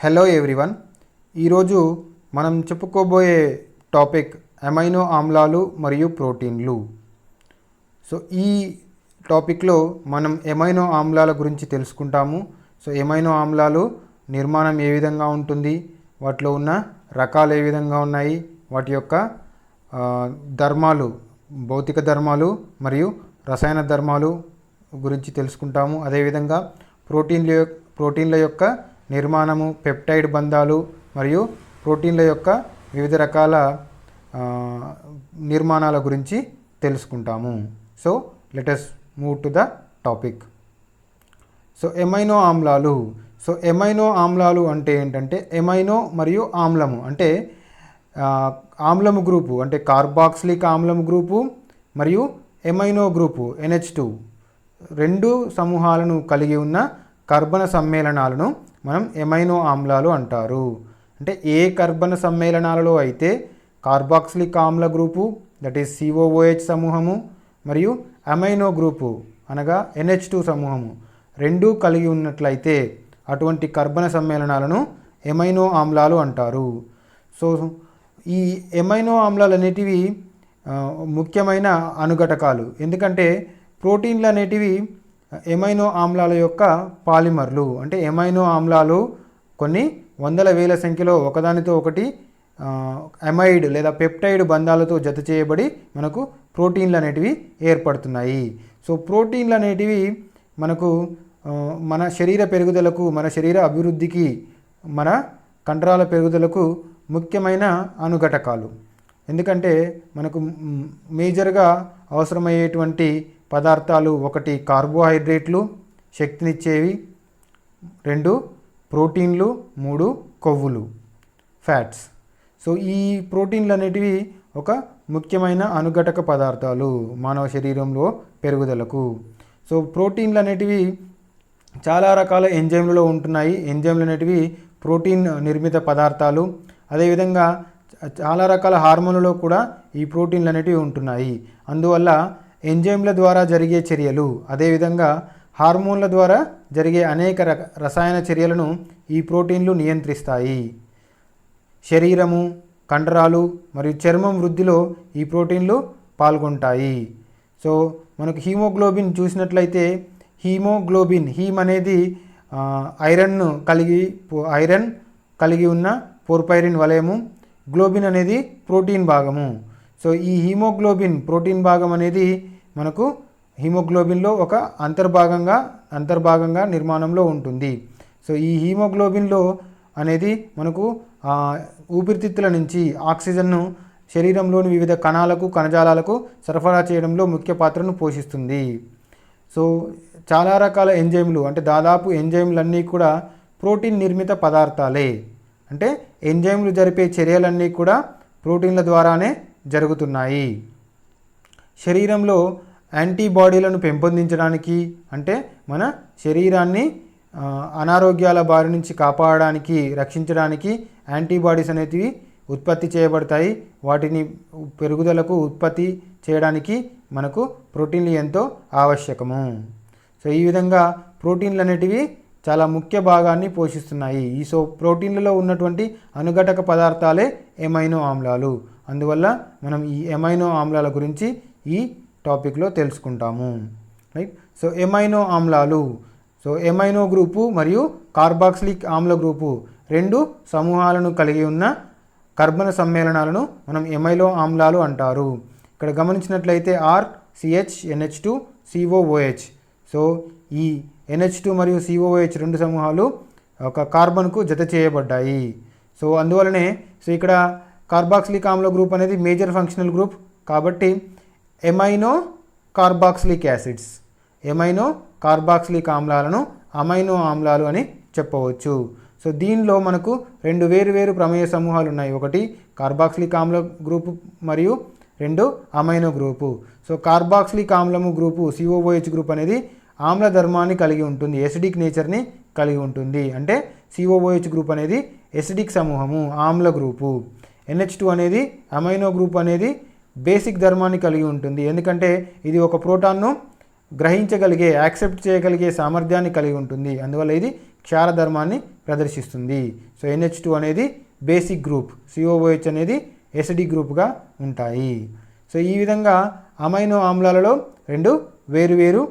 Hello everyone, ఈరోజు మనం చెప్పుకోబోయే టాపిక్ అమైనో ఆమ్లాలు మరియు ప్రోటీన్లు. సో ఈ టాపిక్లో మనం ఎమైనో ఆమ్లాల గురించి తెలుసుకుంటాము. సో ఎమైనో ఆమ్లాలు నిర్మాణం ఏ విధంగా ఉంటుంది, వాటిలో ఉన్న రకాలు ఏ విధంగా ఉన్నాయి, వాటి యొక్క ధర్మాలు, భౌతిక ధర్మాలు మరియు రసాయన ధర్మాలు గురించి తెలుసుకుంటాము. అదేవిధంగా ప్రోటీన్ల యొక్క నిర్మాణము, పెప్టైడ్ బంధాలు మరియు ప్రోటీన్ల యొక్క వివిధ రకాల నిర్మాణాల గురించి తెలుసుకుంటాము. So let us move to the topic. So amino ఆమ్లాలు. సో ఎమైనో ఆమ్లాలు అంటే ఏంటంటే ఎమైనో మరియు ఆమ్లము అంటే ఆమ్లము గ్రూపు అంటే కార్బాక్సిలిక్ ఆమ్లము గ్రూపు మరియు ఎమైనో గ్రూపు NH2 రెండు సమూహాలను కలిగి ఉన్న కర్బన సమ్మేళనాలను మనం ఎమైనో ఆమ్లాలు అంటారు. అంటే ఏ కర్బన సమ్మేళనాలలో అయితే కార్బాక్సిలిక్ ఆమ్ల గ్రూపు దట్ ఈస్ COOH సమూహము మరియు అమైనో గ్రూపు అనగా NH2 సమూహము రెండూ కలిగి ఉన్నట్లయితే అటువంటి కర్బన సమ్మేళనాలను ఎమైనో ఆమ్లాలు అంటారు. సో ఈ ఎమైనో ఆమ్లాలు అనేటివి ముఖ్యమైన అనుఘటకాలు. ఎందుకంటే ప్రోటీన్లు అనేటివి ఎమైనో ఆమ్లాల యొక్క పాలిమర్లు. అంటే ఎమైనో ఆమ్లాలు కొన్ని వందల వేల సంఖ్యలో ఒకదానితో ఒకటి అమైడ్ లేదా పెప్టైడ్ బంధాలతో జత చేయబడి మనకు ప్రోటీన్లు అనేటివి ఏర్పడుతున్నాయి. సో ప్రోటీన్లు అనేటివి మనకు మన శరీర పెరుగుదలకు, మన శరీర అభివృద్ధికి, మన కండరాల పెరుగుదలకు ముఖ్యమైన అనుఘటకాలు. ఎందుకంటే మనకు మేజర్గా అవసరమయ్యేటువంటి పదార్థాలు ఒకటి కార్బోహైడ్రేట్లు శక్తినిచ్చేవి, 2 ప్రోటీన్లు, 3 కొవ్వులు ఫ్యాట్స్. సో ఈ ప్రోటీన్లు అనేటివి ఒక ముఖ్యమైన అనుఘటక పదార్థాలు మానవ శరీరంలో పెరుగుదలకు. సో ప్రోటీన్లు అనేటివి చాలా రకాల ఎంజైమ్లలో ఉంటున్నాయి. ఎంజైమ్లు అనేటివి ప్రోటీన్ నిర్మిత పదార్థాలు. అదేవిధంగా చాలా రకాల హార్మోన్లలో కూడా ఈ ప్రోటీన్లు అనేటివి ఉంటున్నాయి. అందువల్ల ఎంజైమ్ల ద్వారా జరిగే చర్యలు, అదేవిధంగా హార్మోన్ల ద్వారా జరిగే అనేక రసాయన చర్యలను ఈ ప్రోటీన్లు నియంత్రిస్తాయి. శరీరము, కండరాలు మరియు చర్మం వృద్ధిలో ఈ ప్రోటీన్లు పాల్గొంటాయి. సో మనకు హీమోగ్లోబిన్ చూసినట్లయితే హీమోగ్లోబిన్, హీమ్ అనేది ఐరన్ కలిగి ఉన్న పోర్ఫైరిన్ వలయము, గ్లోబిన్ అనేది ప్రోటీన్ భాగము. సో ఈ హీమోగ్లోబిన్ ప్రోటీన్ భాగం అనేది మనకు హీమోగ్లోబిన్లో ఒక అంతర్భాగంగా నిర్మాణంలో ఉంటుంది. సో ఈ హీమోగ్లోబిన్లో అనేది మనకు ఊపిరితిత్తుల నుంచి ఆక్సిజన్ను శరీరంలోని వివిధ కణాలకు, కణజాలాలకు సరఫరా చేయడంలో ముఖ్య పాత్రను పోషిస్తుంది. సో చాలా రకాల ఎంజైమ్లు అంటే దాదాపు ఎంజైమ్లన్నీ కూడా ప్రోటీన్ నిర్మిత పదార్థాలే. అంటే ఎంజైమ్లు జరిపే చర్యలన్నీ కూడా ప్రోటీన్ల ద్వారానే జరుగుతున్నాయి. శరీరంలో యాంటీబాడీలను పెంపొందించడానికి, అంటే మన శరీరాన్ని అనారోగ్యాల బారి నుంచి కాపాడడానికి, రక్షించడానికి యాంటీబాడీస్ అనేటివి ఉత్పత్తి చేయబడతాయి. వాటిని పెరుగుదలకు ఉత్పత్తి చేయడానికి మనకు ప్రోటీన్లు ఎంతో ఆవశ్యకము. సో ఈ విధంగా ప్రోటీన్లు అనేటివి చాలా ముఖ్య భాగాన్ని పోషిస్తున్నాయి. సో ప్రోటీన్లలో ఉన్నటువంటి అనుఘటక పదార్థాలే ఎమైనో ఆమ్లాలు. అందువల్ల మనం ఈ ఎమైనో ఆమ్లాల గురించి ఈ టాపిక్లో తెలుసుకుంటాము. రైట్. సో ఎమైనో ఆమ్లాలు. సో ఎమైనో గ్రూపు మరియు కార్బాక్సిలిక్ ఆమ్ల గ్రూపు రెండు సమూహాలను కలిగి ఉన్న కర్బన సమ్మేళనాలను మనం ఎమైనో ఆమ్లాలు అంటారు. ఇక్కడ గమనించినట్లయితే RCH NH2 COOH. సో ఈ NH2 మరియు COOH రెండు సమూహాలు ఒక కార్బన్కు జత చేయబడ్డాయి. సో అందువలనే ఇక్కడ కార్బాక్సిలిక్ ఆమ్ల గ్రూప్ అనేది మేజర్ ఫంక్షనల్ గ్రూప్ కాబట్టి amino carboxylic acids, amino carboxylic ఆమ్లాలను అమైనో ఆమ్లాలు అని చెప్పవచ్చు. సో దీనిలో మనకు 2 వేరు ప్రమేయ సమూహాలు ఉన్నాయి. ఒకటి కార్బాక్సిలిక్ ఆమ్ల గ్రూపు మరియు 2 అమైనో గ్రూపు. సో కార్బాక్సిలిక్ ఆమ్లము గ్రూపు COOH గ్రూప్ అనేది ఆమ్ల ధర్మాన్ని కలిగి ఉంటుంది, ఎసిడిక్ నేచర్ని కలిగి ఉంటుంది. అంటే COOH గ్రూప్ అనేది ఎసిడిక్ సమూహము, ఆమ్ల గ్రూపు. NH2 అనేది అమైనో గ్రూప్ అనేది బేసిక్ ధర్మాన్ని కలిగి ఉంటుంది. ఎందుకంటే ఇది ఒక ప్రోటాన్ను గ్రహించగలిగే, యాక్సెప్ట్ చేయగలిగే సామర్థ్యాన్ని కలిగి ఉంటుంది. అందువల్ల ఇది క్షార ధర్మాన్ని ప్రదర్శిస్తుంది. సో NH2 అనేది బేసిక్ గ్రూప్, COOH అనేది ఎసిడిక్ గ్రూప్గా ఉంటాయి. సో ఈ విధంగా అమైనో ఆమ్లాలలో రెండు వేరువేరు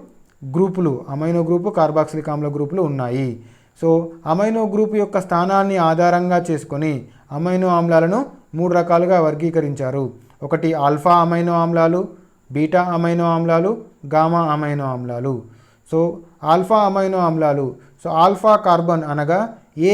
గ్రూపులు, అమైనో గ్రూపు, కార్బాక్సిలిక్ ఆమ్ల గ్రూపులు ఉన్నాయి. సో అమైనో గ్రూప్ యొక్క స్థానాన్ని ఆధారంగా చేసుకొని అమైనో ఆమ్లాలను 3 రకాలుగా వర్గీకరించారు. ఒకటి ఆల్ఫా అమైనో ఆమ్లాలు, బీటా అమైనో ఆమ్లాలు, గామా అమైనో ఆమ్లాలు. సో ఆల్ఫా అమైనో ఆమ్లాలు, సో ఆల్ఫా కార్బన్ అనగా ఏ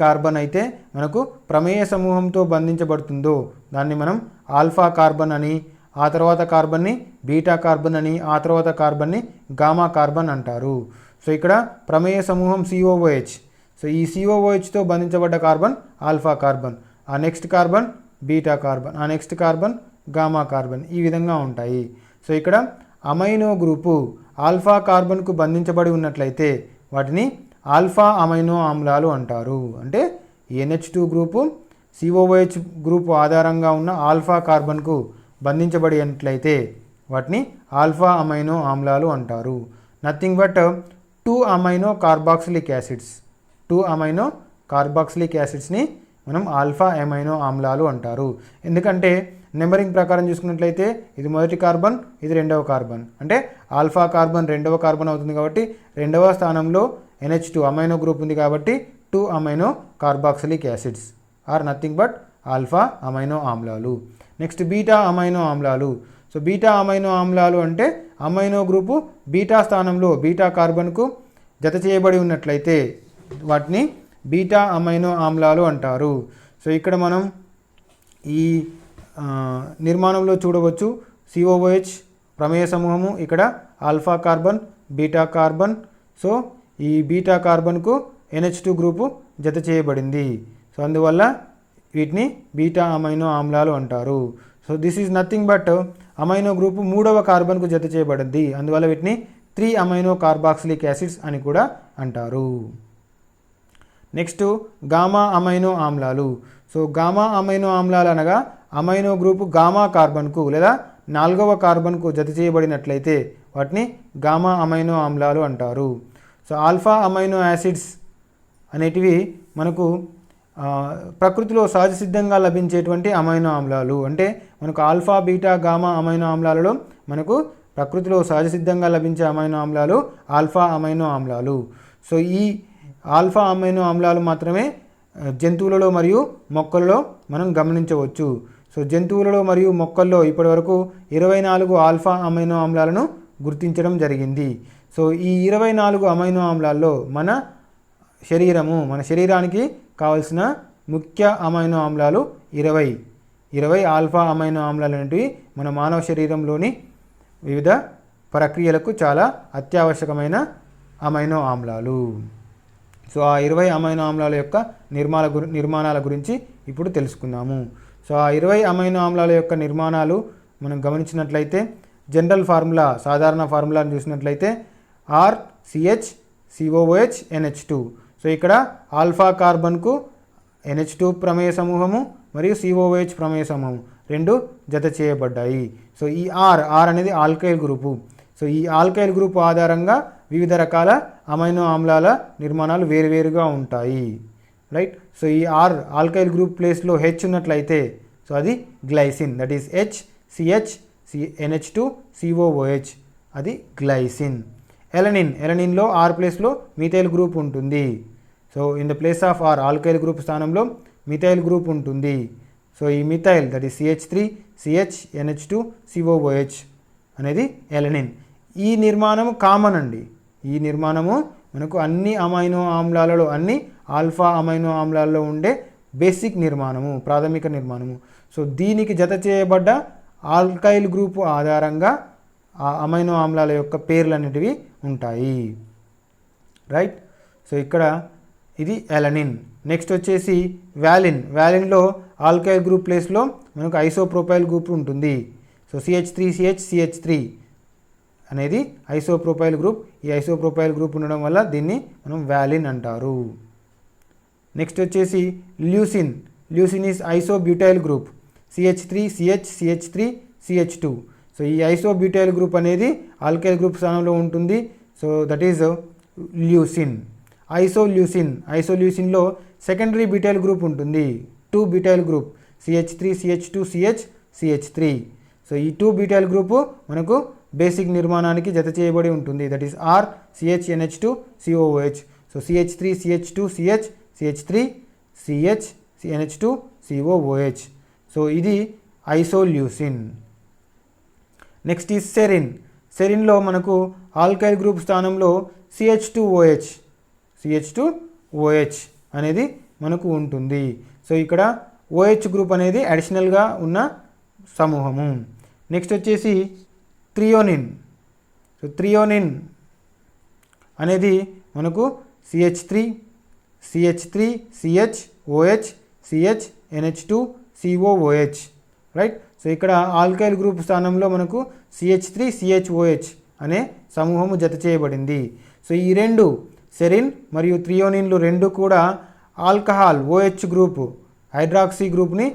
కార్బన్ అయితే మనకు ప్రమేయ సమూహంతో బంధించబడుతుందో దాన్ని మనం ఆల్ఫా కార్బన్ అని, ఆ తర్వాత కార్బన్ని బీటా కార్బన్ అని, ఆ తర్వాత కార్బన్ని గామా కార్బన్ అంటారు. సో ఇక్కడ ప్రమేయ సమూహం COOH. సో ఈ COOHతో బంధించబడ్డ కార్బన్ ఆల్ఫా కార్బన్, ఆ నెక్స్ట్ కార్బన్ బీటా కార్బన్, ఆ నెక్స్ట్ కార్బన్ గామా కార్బన్, ఈ విధంగా ఉంటాయి. సో ఇక్కడ అమైనో గ్రూపు ఆల్ఫా కార్బన్కు బంధించబడి ఉన్నట్లయితే వాటిని ఆల్ఫా అమైనో ఆమ్లాలు అంటారు. అంటే NH2 గ్రూపు COOH గ్రూపు ఆధారంగా ఉన్న ఆల్ఫా కార్బన్కు బంధించబడినట్లయితే వాటిని ఆల్ఫా అమైనో ఆమ్లాలు అంటారు. Nothing but 2 amino carboxylic acids, 2 amino carboxylic యాసిడ్స్ని మనం ఆల్ఫా అమైనో ఆమ్లాలు అంటారు. ఎందుకంటే నెంబరింగ్ ప్రకారం చూసుకున్నట్లయితే ఇది మొదటి కార్బన్, ఇది రెండవ కార్బన్, అంటే ఆల్ఫా కార్బన్ రెండవ కార్బన్ అవుతుంది కాబట్టి రెండవ స్థానంలో NH2 అమైనో గ్రూప్ ఉంది కాబట్టి 2 amino carboxylic acids are nothing but alpha amino ఆమ్లాలు. నెక్స్ట్ బీటా అమైనో ఆమ్లాలు. సో బీటా అమైనో ఆమ్లాలు అంటే అమైనో గ్రూపు బీటా స్థానంలో బీటా కార్బన్కు జత చేయబడి ఉన్నట్లయితే వాటిని బీటా అమైనో ఆమ్లాలు అంటారు. సో ఇక్కడ మనం ఈ నిర్మాణంలో చూడవచ్చు COOH ప్రమేయ సమూహము, ఇక్కడ alpha carbon, beta carbon. So ఈ బీటా కార్బన్కు NH2 గ్రూపు జత చేయబడింది. సో అందువల్ల వీటిని బీటా అమైనో ఆమ్లాలు అంటారు. So this is nothing but amino group 3వ కార్బన్కు జత చేయబడింది, అందువల్ల వీటిని 3 అమైనో కార్బాక్సిలిక్ యాసిడ్స్ అని కూడా అంటారు. నెక్స్ట్ గామా అమైనో ఆమ్లాలు. సో గామా అమైనో ఆమ్లాలు అనగా అమైనో గ్రూపు గామా కార్బన్కు లేదా 4వ కార్బన్కు జత చేయబడినట్లయితే వాటిని గామా అమైనో ఆమ్లాలు అంటారు. సో ఆల్ఫా అమైనో యాసిడ్స్ అనేటివి మనకు ప్రకృతిలో సహజసిద్ధంగా లభించేటువంటి అమైనో ఆమ్లాలు. అంటే మనకు ఆల్ఫా బీటా గామా అమైనో ఆమ్లాలలో మనకు ప్రకృతిలో సహజసిద్ధంగా లభించే అమైనో ఆమ్లాలు ఆల్ఫా అమైనో ఆమ్లాలు. సో ఈ ఆల్ఫా అమైనో ఆమ్లాలు మాత్రమే జంతువులలో మరియు మొక్కల్లో మనం గమనించవచ్చు. సో జంతువులలో మరియు మొక్కల్లో ఇప్పటివరకు 24 ఆల్ఫా అమైనో ఆమ్లాలను గుర్తించడం జరిగింది. సో ఈ 24 అమైనో ఆమ్లాల్లో మన శరీరానికి కావలసిన ముఖ్య అమైనో ఆమ్లాలు 20 ఆల్ఫా అమైనో ఆమ్లాలు అనేటివి మన మానవ శరీరంలోని వివిధ ప్రక్రియలకు చాలా అత్యావశ్యకమైన అమైనో ఆమ్లాలు. సో ఆ 20 అమైనో ఆమ్లాల యొక్క నిర్మాణాల గురించి ఇప్పుడు తెలుసుకుందాము. సో ఆ 20 అమైనో ఆమ్లాల యొక్క నిర్మాణాలు మనం గమనించినట్లయితే జనరల్ ఫార్ములా, సాధారణ ఫార్ములాను చూసినట్లయితే RCH COOH NH2. సో ఇక్కడ ఆల్ఫా కార్బన్కు NH2 ప్రమేయ సమూహము మరియు COOH ప్రమేయ సమూహం రెండు జత చేయబడ్డాయి. సో ఈ R అనేది ఆల్కైల్ గ్రూపు. సో ఈ ఆల్కైల్ గ్రూపు ఆధారంగా వివిధ రకాల అమైనో ఆమ్లాల నిర్మాణాలు వేరువేరుగా ఉంటాయి, రైట్. సో ఈ ఆల్కైల్ గ్రూప్ ప్లేస్లో H ఉన్నట్లయితే సో అది glycine, that is HCH NH2 COOH, అది గ్లైసిన్. ఎలనిన్లో R ప్లేస్లో మిథైల్ గ్రూప్ ఉంటుంది. So in the place of R alkyl group స్థానంలో మిథైల్ గ్రూప్ ఉంటుంది. సో ఈ methyl that is CH3 CH NH2 COOH అనేది ఎలనిన్. ఈ నిర్మాణము కామన్ అండి. ఈ నిర్మాణము మనకు అన్ని అమైనో ఆమ్లాలలో, అన్ని ఆల్ఫా అమైనో ఆమ్లాల్లో ఉండే బేసిక్ నిర్మాణము, ప్రాథమిక నిర్మాణము. సో దీనికి జత చేయబడ్డ ఆల్కైల్ గ్రూపు ఆధారంగా ఆ అమైనో ఆమ్లాల యొక్క పేర్లు అనేటివి ఉంటాయి, రైట్. సో ఇక్కడ ఇది ఎలనిన్. నెక్స్ట్ వచ్చేసి వ్యాలిన్లో ఆల్కైల్ గ్రూప్ ప్లేస్లో మనకు ఐసోప్రోపైల్ గ్రూప్ ఉంటుంది. సో CH3 అనేది ఐసోప్రోపైల్ గ్రూప్. ఈ ఐసోప్రోపైల్ గ్రూప్ ఉండడం వల్ల దీన్ని మనం వ్యాలిన్ అంటారు. నెక్స్ట్ వచ్చేసి leucine is isobutyl group. CH3 CH3 so ఈ ఐసోబ్యూటైల్ గ్రూప్ అనేది ఆల్కైల్ గ్రూప్ స్థానంలో ఉంటుంది. So that is leucine. ఐసోల్యూసిన్లో సెకండరీ బ్యూటైల్ గ్రూప్ ఉంటుంది, 2 బ్యూటైల్ గ్రూప్ CH3CH2CH సో ఈ 2 బ్యూటైల్ గ్రూపు మనకు బేసిక్ నిర్మాణానికి జత చేయబడి ఉంటుంది, that is RCHNH2COOH. So CH3CH2CH CH3CHNH2COOH. So ఇది ఐసోల్యూసిన్. నెక్స్ట్ ఈజ్ సెరిన్లో మనకు ఆల్కైల్ గ్రూప్ స్థానంలో CH2OH అనేది మనకు ఉంటుంది. సో ఇక్కడ OH గ్రూప్ అనేది అడిషనల్గా ఉన్న సమూహము. నెక్స్ట్ వచ్చేసి థ్రియోనిన్. సో థ్రియోనిన్ అనేది మనకు CH3CHOH CHNH2COOH, రైట్. సో ఇక్కడ ఆల్కైల్ గ్రూప్ స్థానంలో మనకు CH3CHOH అనే సమూహము జత చేయబడింది. సో ఈ రెండు సెరిన్ మరియు థ్రియోనిన్లు రెండు కూడా ఆల్కహాల్ OH గ్రూప్ హైడ్రాక్సీ గ్రూప్ని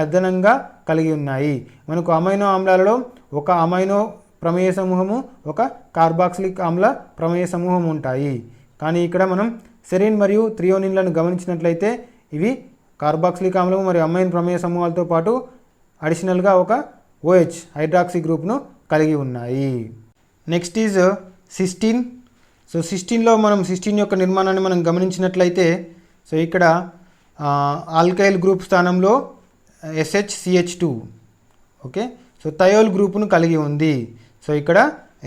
అదనంగా కలిగి ఉన్నాయి. మనకు అమైనో ఆమ్లాలలో ఒక అమైనో ప్రమేయ సమూహము, ఒక కార్బాక్సిలిక్ ఆమ్ల ప్రమేయ సమూహం ఉంటాయి. కానీ ఇక్కడ మనం సెరిన్ మరియు థ్రియోనిన్లను గమనించినట్లయితే ఇవి కార్బాక్సిలిక్ ఆమ్లము మరియు అమైన్ ప్రమేయ సమూహాలతో పాటు అడిషనల్గా ఒక OH హైడ్రాక్సీ గ్రూప్ను కలిగి ఉన్నాయి. Next is cysteine. సో సిస్టీన్లో సిస్టీన్ యొక్క నిర్మాణాన్ని మనం గమనించినట్లయితే సో ఇక్కడ ఆల్కైల్ గ్రూప్ స్థానంలో SHCH2, ఓకే. సో థయోల్ గ్రూపును కలిగి ఉంది. సో ఇక్కడ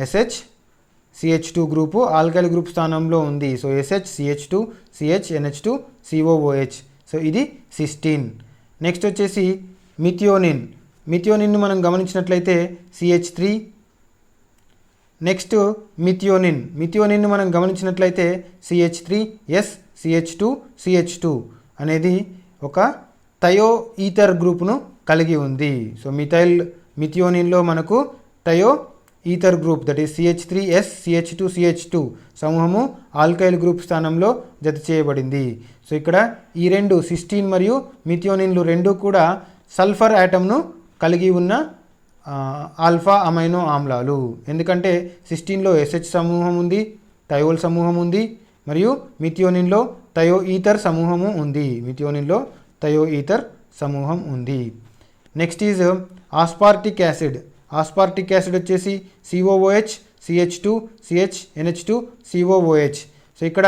SHCH2 గ్రూపు ఆల్కైల్ గ్రూప్ స్థానంలో ఉంది. So SHCH2 CHNH2COOH. సో ఇది సిస్టీన్. నెక్స్ట్ వచ్చేసి మిథియోనిన్ మనం గమనించినట్లయితే CH3. నెక్స్ట్ మిథియోనిన్ మనం గమనించినట్లయితే CH3SCH2CH2 అనేది ఒక థయో ఈథర్ గ్రూప్ను కలిగి ఉంది. సో మిథియోనిన్లో మనకు thio ether group that is CH3SCH2CH2 సమూహము ఆల్కైల్ గ్రూప్ స్థానంలో జత చేయబడింది. సో ఇక్కడ ఈ రెండు సిస్టీన్ మరియు మిథియోనిన్లు రెండు కూడా సల్ఫర్ యాటమ్ను కలిగి ఉన్న ఆల్ఫా అమైనో ఆమ్లాలు. ఎందుకంటే సిస్టీన్లో SH సమూహం ఉంది, థయోల్ సమూహం ఉంది, మరియు మిథియోనిన్లో థయో ఈథర్ సమూహం ఉంది. నెక్స్ట్ ఈజ్ ఆస్పార్టిక్ యాసిడ్ వచ్చేసి COOH CH2 CHNH2COOH. సో ఇక్కడ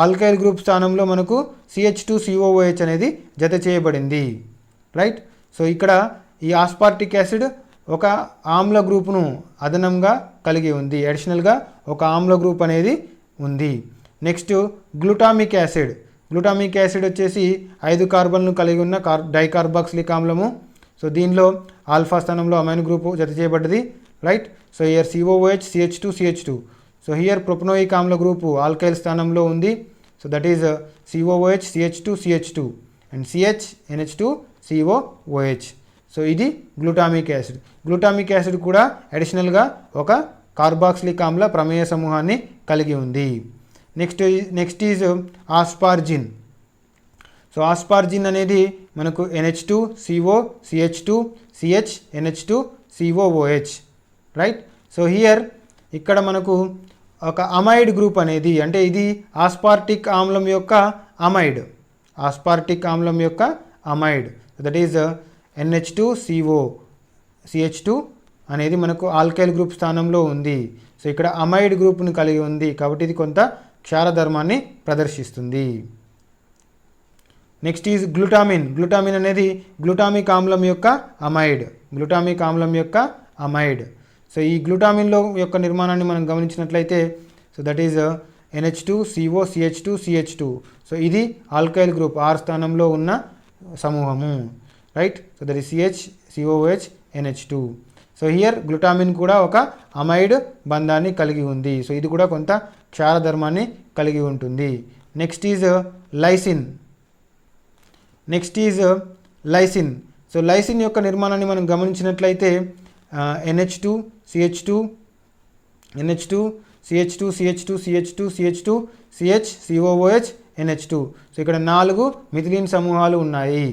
ఆల్కైల్ గ్రూప్ స్థానంలో మనకు CH2COOH అనేది జత చేయబడింది, రైట్. సో ఇక్కడ ఈ ఆస్పార్టిక్ యాసిడ్ ఒక ఆమ్ల గ్రూపును అదనంగా కలిగి ఉంది, అడిషనల్గా ఒక ఆమ్ల గ్రూప్ అనేది ఉంది. నెక్స్ట్ గ్లూటామిక్ యాసిడ్ వచ్చేసి 5 కార్బన్లు కలిగి ఉన్న డైకార్బాక్సిలిక్ ఆమ్లము. సో దీనిలో ఆల్ఫా స్థానంలో అమైనో గ్రూపు జత చేయబడ్డది, right. So here COOH CH2CH2. So here propanoic ఆమ్ల గ్రూపు ఆల్కైల్ స్థానంలో ఉంది. So that is COOH CH2CH2 and CHNH2COOH. So ఇది గ్లూటామిక్ యాసిడ్ కూడా అడిషనల్గా ఒక కార్బాక్సిలిక్ ఆమ్ల ప్రమేయ సమూహాన్ని కలిగి ఉంది. Next is asparagine. So asparagine అనేది మనకు NH2CO CH2 CHNH2COOH, right. So here ఇక్కడ మనకు ఒక అమైడ్ గ్రూప్ అనేది, అంటే ఇది ఆస్పార్టిక్ ఆమ్లం యొక్క amide that is NH2CO CH2 అనేది మనకు ఆల్కైల్ గ్రూప్ స్థానంలో ఉంది. సో ఇక్కడ అమైడ్ గ్రూప్ను కలిగి ఉంది కాబట్టి ఇది కొంత క్షారధర్మాన్ని ప్రదర్శిస్తుంది. నెక్స్ట్ ఈజ్ గ్లూటామిన్ అనేది గ్లూటామిక్ ఆమ్లం యొక్క అమైడ్. సో ఈ గ్లూటామిన్లో యొక్క నిర్మాణాన్ని మనం గమనించినట్లయితే so that is NH2CO CH2 so ఇది ఆల్కైల్ గ్రూప్ R స్థానంలో ఉన్న సమూహము, right. So that is CH NH2. So here glutamine కూడా ఒక అమైడ్ బంధాన్ని కలిగి ఉంది. సో ఇది కూడా కొంత క్షారధర్మాన్ని కలిగి ఉంటుంది. Next is lysine. So lysine యొక్క నిర్మాణాన్ని మనం గమనించినట్లయితే NH2 CH2 CH2COOH NH2. So ఇక్కడ 4 మిథిలిన్ సమూహాలు ఉన్నాయి,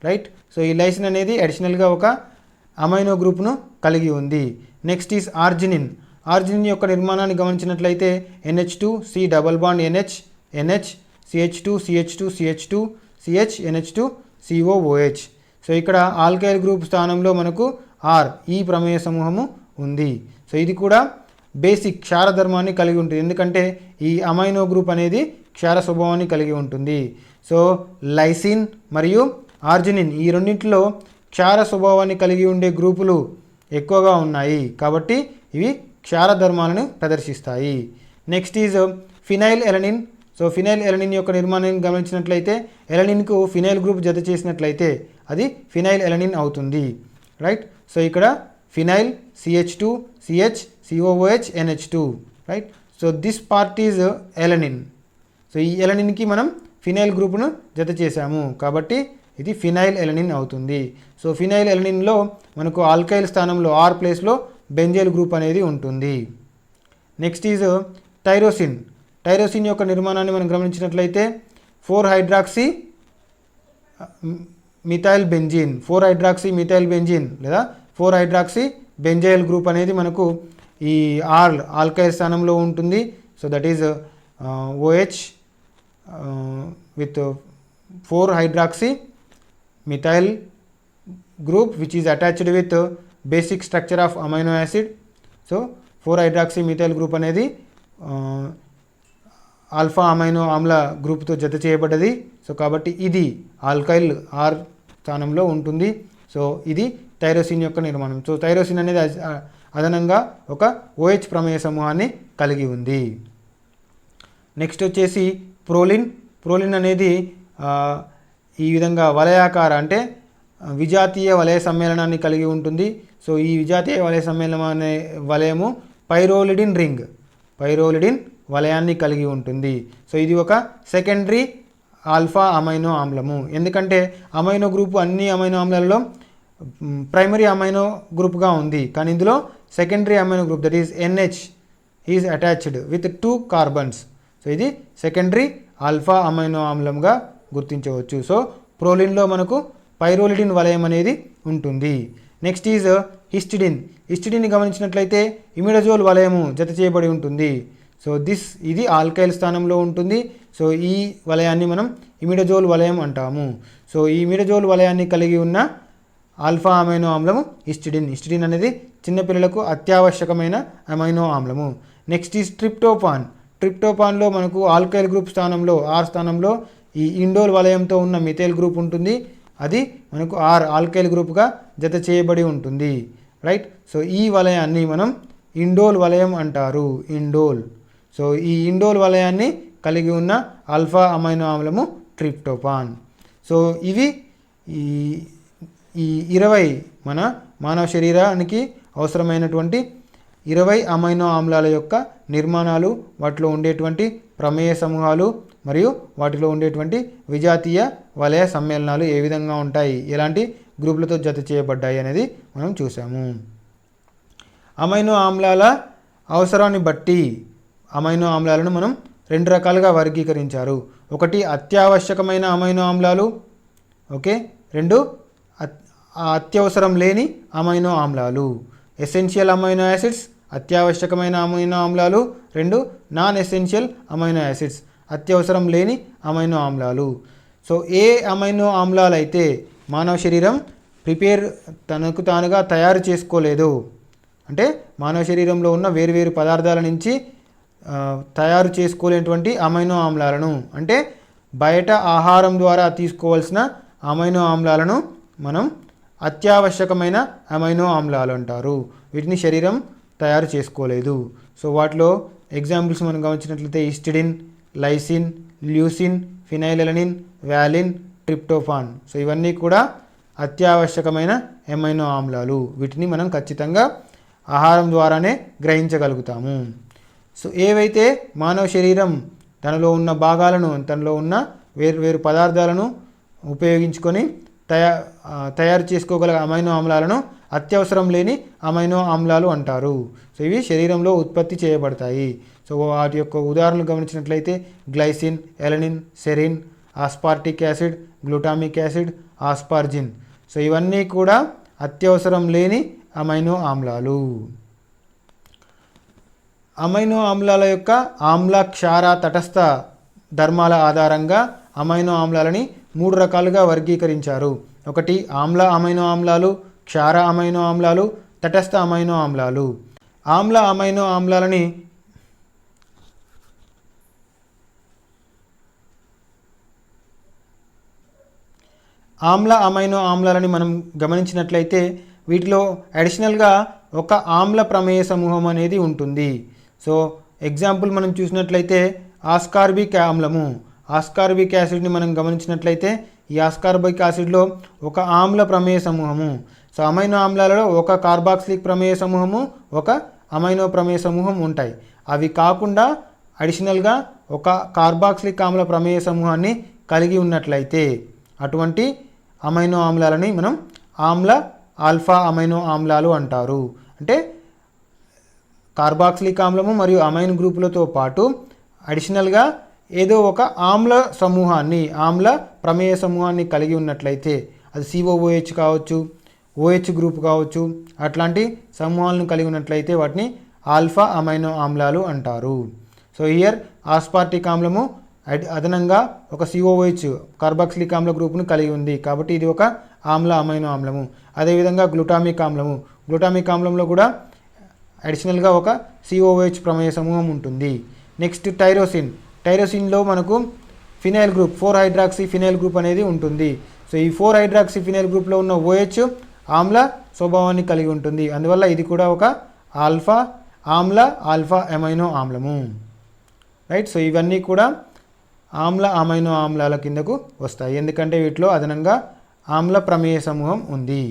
రైట్. సో ఈ లైసిన్ అనేది అడిషనల్గా ఒక అమైనో గ్రూప్ను కలిగి ఉంది. నెక్స్ట్ ఈజ్ ఆర్జినిన్ ఆర్జినిన్ యొక్క నిర్మాణాన్ని గమనించినట్లయితే NH2 C double bond NH CH2 CH2 CH2 CH NH2 COOH. So ఇక్కడ ఆల్కైల్ గ్రూప్ స్థానంలో మనకు R ఈ ప్రమేయ సమూహము ఉంది. సో ఇది కూడా బేసిక్ క్షార ధర్మాన్ని కలిగి ఉంటుంది, ఎందుకంటే ఈ అమైనో గ్రూప్ అనేది క్షార స్వభావాన్ని కలిగి ఉంటుంది. సో లైసిన్ మరియు ఆర్జినిన్ ఈ రెండింటిలో క్షార స్వభావాన్ని కలిగి ఉండే గ్రూపులు ఎక్కువగా ఉన్నాయి, కాబట్టి ఇవి క్షార ధర్మాలను ప్రదర్శిస్తాయి. Next is phenyl alanine. So phenyl alanine యొక్క నిర్మాణాన్ని గమనించినట్లయితే ఎలనిన్కు ఫినైల్ గ్రూప్ జత చేసినట్లయితే అది ఫినైల్ ఎలనిన్ అవుతుంది, రైట్. సో ఇక్కడ phenyl CH2 CH COOH NH2, right. So this part is alanine. So ఈ ఎలనిన్కి మనం ఫినైల్ గ్రూప్ను జత చేసాము కాబట్టి ఇది ఫినైల్ ఎలనిన్ అవుతుంది. సో ఫినైల్ ఎలనిన్లో మనకు ఆల్కైల్ స్థానంలో R ప్లేస్లో బెంజైల్ గ్రూప్ అనేది ఉంటుంది. Next is tyrosine. టైరోసిన్ యొక్క నిర్మాణాన్ని మనం గమనించినట్లయితే 4-హైడ్రాక్సీ మిథైల్ బెంజీన్, 4-హైడ్రాక్సీ మిథైల్ బెంజీన్ లేదా 4-హైడ్రాక్సీ బెంజైల్ గ్రూప్ అనేది మనకు ఈ ఆల్కైల్ స్థానంలో ఉంటుంది. So that is OH with four hydroxy methyl group which is attached with basic structure of amino acid. So four hydroxy methyl group అనేది ఆల్ఫా అమైనో ఆమ్ల గ్రూప్తో జత చేయబడ్డది. సో కాబట్టి ఇది ఆల్కైల్ R స్థానంలో ఉంటుంది. సో ఇది టైరోసిన్ యొక్క నిర్మాణం. సో టైరోసిన్ అనేది అదనంగా ఒక OH ప్రమేయ సమూహాన్ని కలిగి ఉంది. నెక్స్ట్ వచ్చేసి ప్రోలిన్. ప్రోలిన్ అనేది ఈ విధంగా వలయాకార అంటే విజాతీయ వలయ సమ్మేళనాన్ని కలిగి ఉంటుంది. సో ఈ విజాతీయ వలయ సమ్మేళనం అనే వలయము పైరోలిడిన్ రింగ్, పైరోలిడిన్ వలయాన్ని కలిగి ఉంటుంది. సో ఇది ఒక సెకండరీ ఆల్ఫా అమైనో ఆమ్లము, ఎందుకంటే అమైనో గ్రూపు అన్ని అమైనో ఆమ్లాలలో ప్రైమరీ అమైనో గ్రూప్గా ఉంది, కానీ ఇందులో secondary amino group that is NH is attached with 2 carbons. So ఇది సెకండరీ ఆల్ఫా అమైనో ఆమ్లంగా గుర్తించవచ్చు. సో ప్రోలిన్లో మనకు పైరోలిడిన్ వలయం అనేది ఉంటుంది. Next is histidine. హిస్టిడిన్ని గమనించినట్లయితే ఇమిడజోల్ వలయము జత చేయబడి ఉంటుంది. సో ఇది ఆల్కైల్ స్థానంలో ఉంటుంది. సో ఈ వలయాన్ని మనం ఇమిడజోల్ వలయం అంటాము. సో ఈ ఇమిడజోల్ వలయాన్ని కలిగి ఉన్న ఆల్ఫా అమైనో ఆమ్లము హిస్టిడిన్. హిస్టిడిన్ అనేది చిన్నపిల్లలకు అత్యావశ్యకమైన అమైనో ఆమ్లము. Next is tryptophan. ట్రిప్టోఫాన్లో మనకు ఆల్కైల్ గ్రూప్ స్థానంలో R స్థానంలో ఈ ఇండోల్ వలయంతో ఉన్న మిథైల్ గ్రూప్ ఉంటుంది, అది మనకు ఆల్కైల్ గ్రూప్గా జత చేయబడి ఉంటుంది, రైట్. సో ఈ వలయాన్ని మనం ఇండోల్ వలయం అంటారు, ఇండోల్. సో ఈ ఇండోల్ వలయాన్ని కలిగి ఉన్న ఆల్ఫా అమైనో ఆమ్లము ట్రిప్టోఫాన్. సో ఇవి ఈ 20 మన మానవ శరీరానికి అవసరమైనటువంటి 20 అమైనో ఆమ్లాల యొక్క నిర్మాణాలు, వాటిలో ఉండేటువంటి ప్రమేయ సమూహాలు మరియు వాటిలో ఉండేటువంటి విజాతీయ వలయ సమ్మేళనాలు ఏ విధంగా ఉంటాయి, ఎలాంటి గ్రూపులతో జత చేయబడ్డాయి అనేది మనం చూసాము. అమైనో ఆమ్లాల అవసరాన్ని బట్టి అమైనో ఆమ్లాలను మనం 2 రకాలుగా వర్గీకరించారు. ఒకటి అత్యావశ్యకమైన అమైనో ఆమ్లాలు, ఓకే. 2 అత్యవసరం లేని అమైనో ఆమ్లాలు, ఎసెన్షియల్ అమైనో యాసిడ్స్ అత్యావశ్యకమైన అమైనో ఆమ్లాలు, 2 నాన్ ఎసెన్షియల్ అమైనో యాసిడ్స్ అత్యవసరం లేని అమైనో ఆమ్లాలు. సో ఏ అమైనో ఆమ్లాలు అయితే మానవ శరీరం తనకు తానుగా తయారు చేసుకోలేదు, అంటే మానవ శరీరంలో ఉన్న వేరువేరు పదార్థాల నుంచి తయారు చేసుకోలేనటువంటి అమైనో ఆమ్లాలను, అంటే బయట ఆహారం ద్వారా తీసుకోవాల్సిన అమైనో ఆమ్లాలను మనం అత్యావశ్యకమైన అమైనో ఆమ్లాలు అంటారు. వీటిని శరీరం తయారు చేసుకోలేదు. సో వాటిలో ఎగ్జాంపుల్స్ మనం గమనించినట్లయితే histidine, lysine, leucine, phenylalanine, valine, tryptophan. So ఇవన్నీ కూడా అత్యావశ్యకమైన అమైనో ఆమ్లాలు. వీటిని మనం ఖచ్చితంగా ఆహారం ద్వారానే గ్రహించగలుగుతాము. సో ఏవైతే మానవ శరీరం తనలో ఉన్న భాగాలను, తనలో ఉన్న వేరు పదార్థాలను ఉపయోగించుకొని తయారు చేసుకోగల అమైనో ఆమ్లాలను అత్యవసరం లేని అమైనో ఆమ్లాలు అంటారు. సో ఇవి శరీరంలో ఉత్పత్తి చేయబడతాయి. సో వాటి యొక్క ఉదాహరణలు గమనించినట్లయితే glycine, alanine, serine, aspartic acid, glutamic acid, asparagine. So ఇవన్నీ కూడా అత్యవసరం లేని అమైనో ఆమ్లాలు. అమైనో ఆమ్లాల యొక్క ఆమ్ల క్షార తటస్థ ధర్మాల ఆధారంగా అమైనో ఆమ్లాలని 3 రకాలుగా వర్గీకరించారు. ఒకటి ఆమ్ల అమైనో ఆమ్లాలు, క్షార అమైనో ఆమ్లాలు, తటస్థ అమైనో ఆమ్లాలు. ఆమ్ల అమైనో ఆమ్లాలని ఆమ్లాలని మనం గమనించినట్లయితే వీటిలో అడిషనల్గా ఒక ఆమ్ల ప్రమేయ సమూహం అనేది ఉంటుంది. సో ఎగ్జాంపుల్ మనం చూసినట్లయితే ఆస్కార్బిక్ ఆమ్లము, ఆస్కార్బిక్ యాసిడ్ని మనం గమనించినట్లయితే ఈ ఆస్కార్బిక్ యాసిడ్లో ఒక ఆమ్ల ప్రమేయ సమూహము. సో అమైనో ఆమ్లాలలో ఒక కార్బాక్సిలిక్ ప్రమేయ సమూహము, ఒక అమైనో ప్రమేయ సమూహం ఉంటాయి. అవి కాకుండా అడిషనల్గా ఒక కార్బాక్సిలిక్ ఆమ్ల ప్రమేయ సమూహాన్ని కలిగి ఉన్నట్లయితే అటువంటి అమైనో ఆమ్లాలని మనం ఆమ్ల ఆల్ఫా అమైనో ఆమ్లాలు అంటారు. అంటే కార్బాక్సిలిక్ ఆమ్లము మరియు అమైన్ గ్రూపులతో పాటు అడిషనల్గా ఏదో ఒక ఆమ్ల సమూహాన్ని, ఆమ్ల ప్రమేయ సమూహాన్ని కలిగి ఉన్నట్లయితే అది COOH కావచ్చు, OH గ్రూప్ కావచ్చు, అట్లాంటి సమూహాలను కలిగి ఉన్నట్లయితే వాటిని ఆల్ఫా అమైనో ఆమ్లాలు అంటారు. సో హియర్ ఆస్పార్టిక్ ఆమ్లము అదనంగా ఒక COOH కార్బాక్సిలిక్ ఆమ్ల గ్రూప్ను కలిగి ఉంది కాబట్టి ఇది ఒక ఆమ్ల అమైనో ఆమ్లము. అదేవిధంగా గ్లూటామిక్ ఆమ్లము, గ్లూటామిక్ ఆమ్లంలో కూడా అడిషనల్గా ఒక COOH ప్రమేయ సమూహం ఉంటుంది. నెక్స్ట్ టైరోసిన్లో మనకు ఫినైల్ గ్రూప్ 4-హైడ్రాక్సీ ఫినైల్ గ్రూప్ అనేది ఉంటుంది. సో ఈ 4-హైడ్రాక్సీ ఫినైల్ గ్రూప్లో ఉన్న OH ఆమ్ల స్వభావాన్ని కలిగి ఉంటుంది. అందువల్ల ఇది కూడా ఒక ఆల్ఫా అమైనో ఆమ్లము. రైట్. సో ఇవన్నీ కూడా ఆమ్ల అమైనో ఆమ్లాల కిందకు వస్తాయి ఎందుకంటే వీటిలో అదనంగా ఆమ్ల ప్రమేయ సమూహం ఉంది.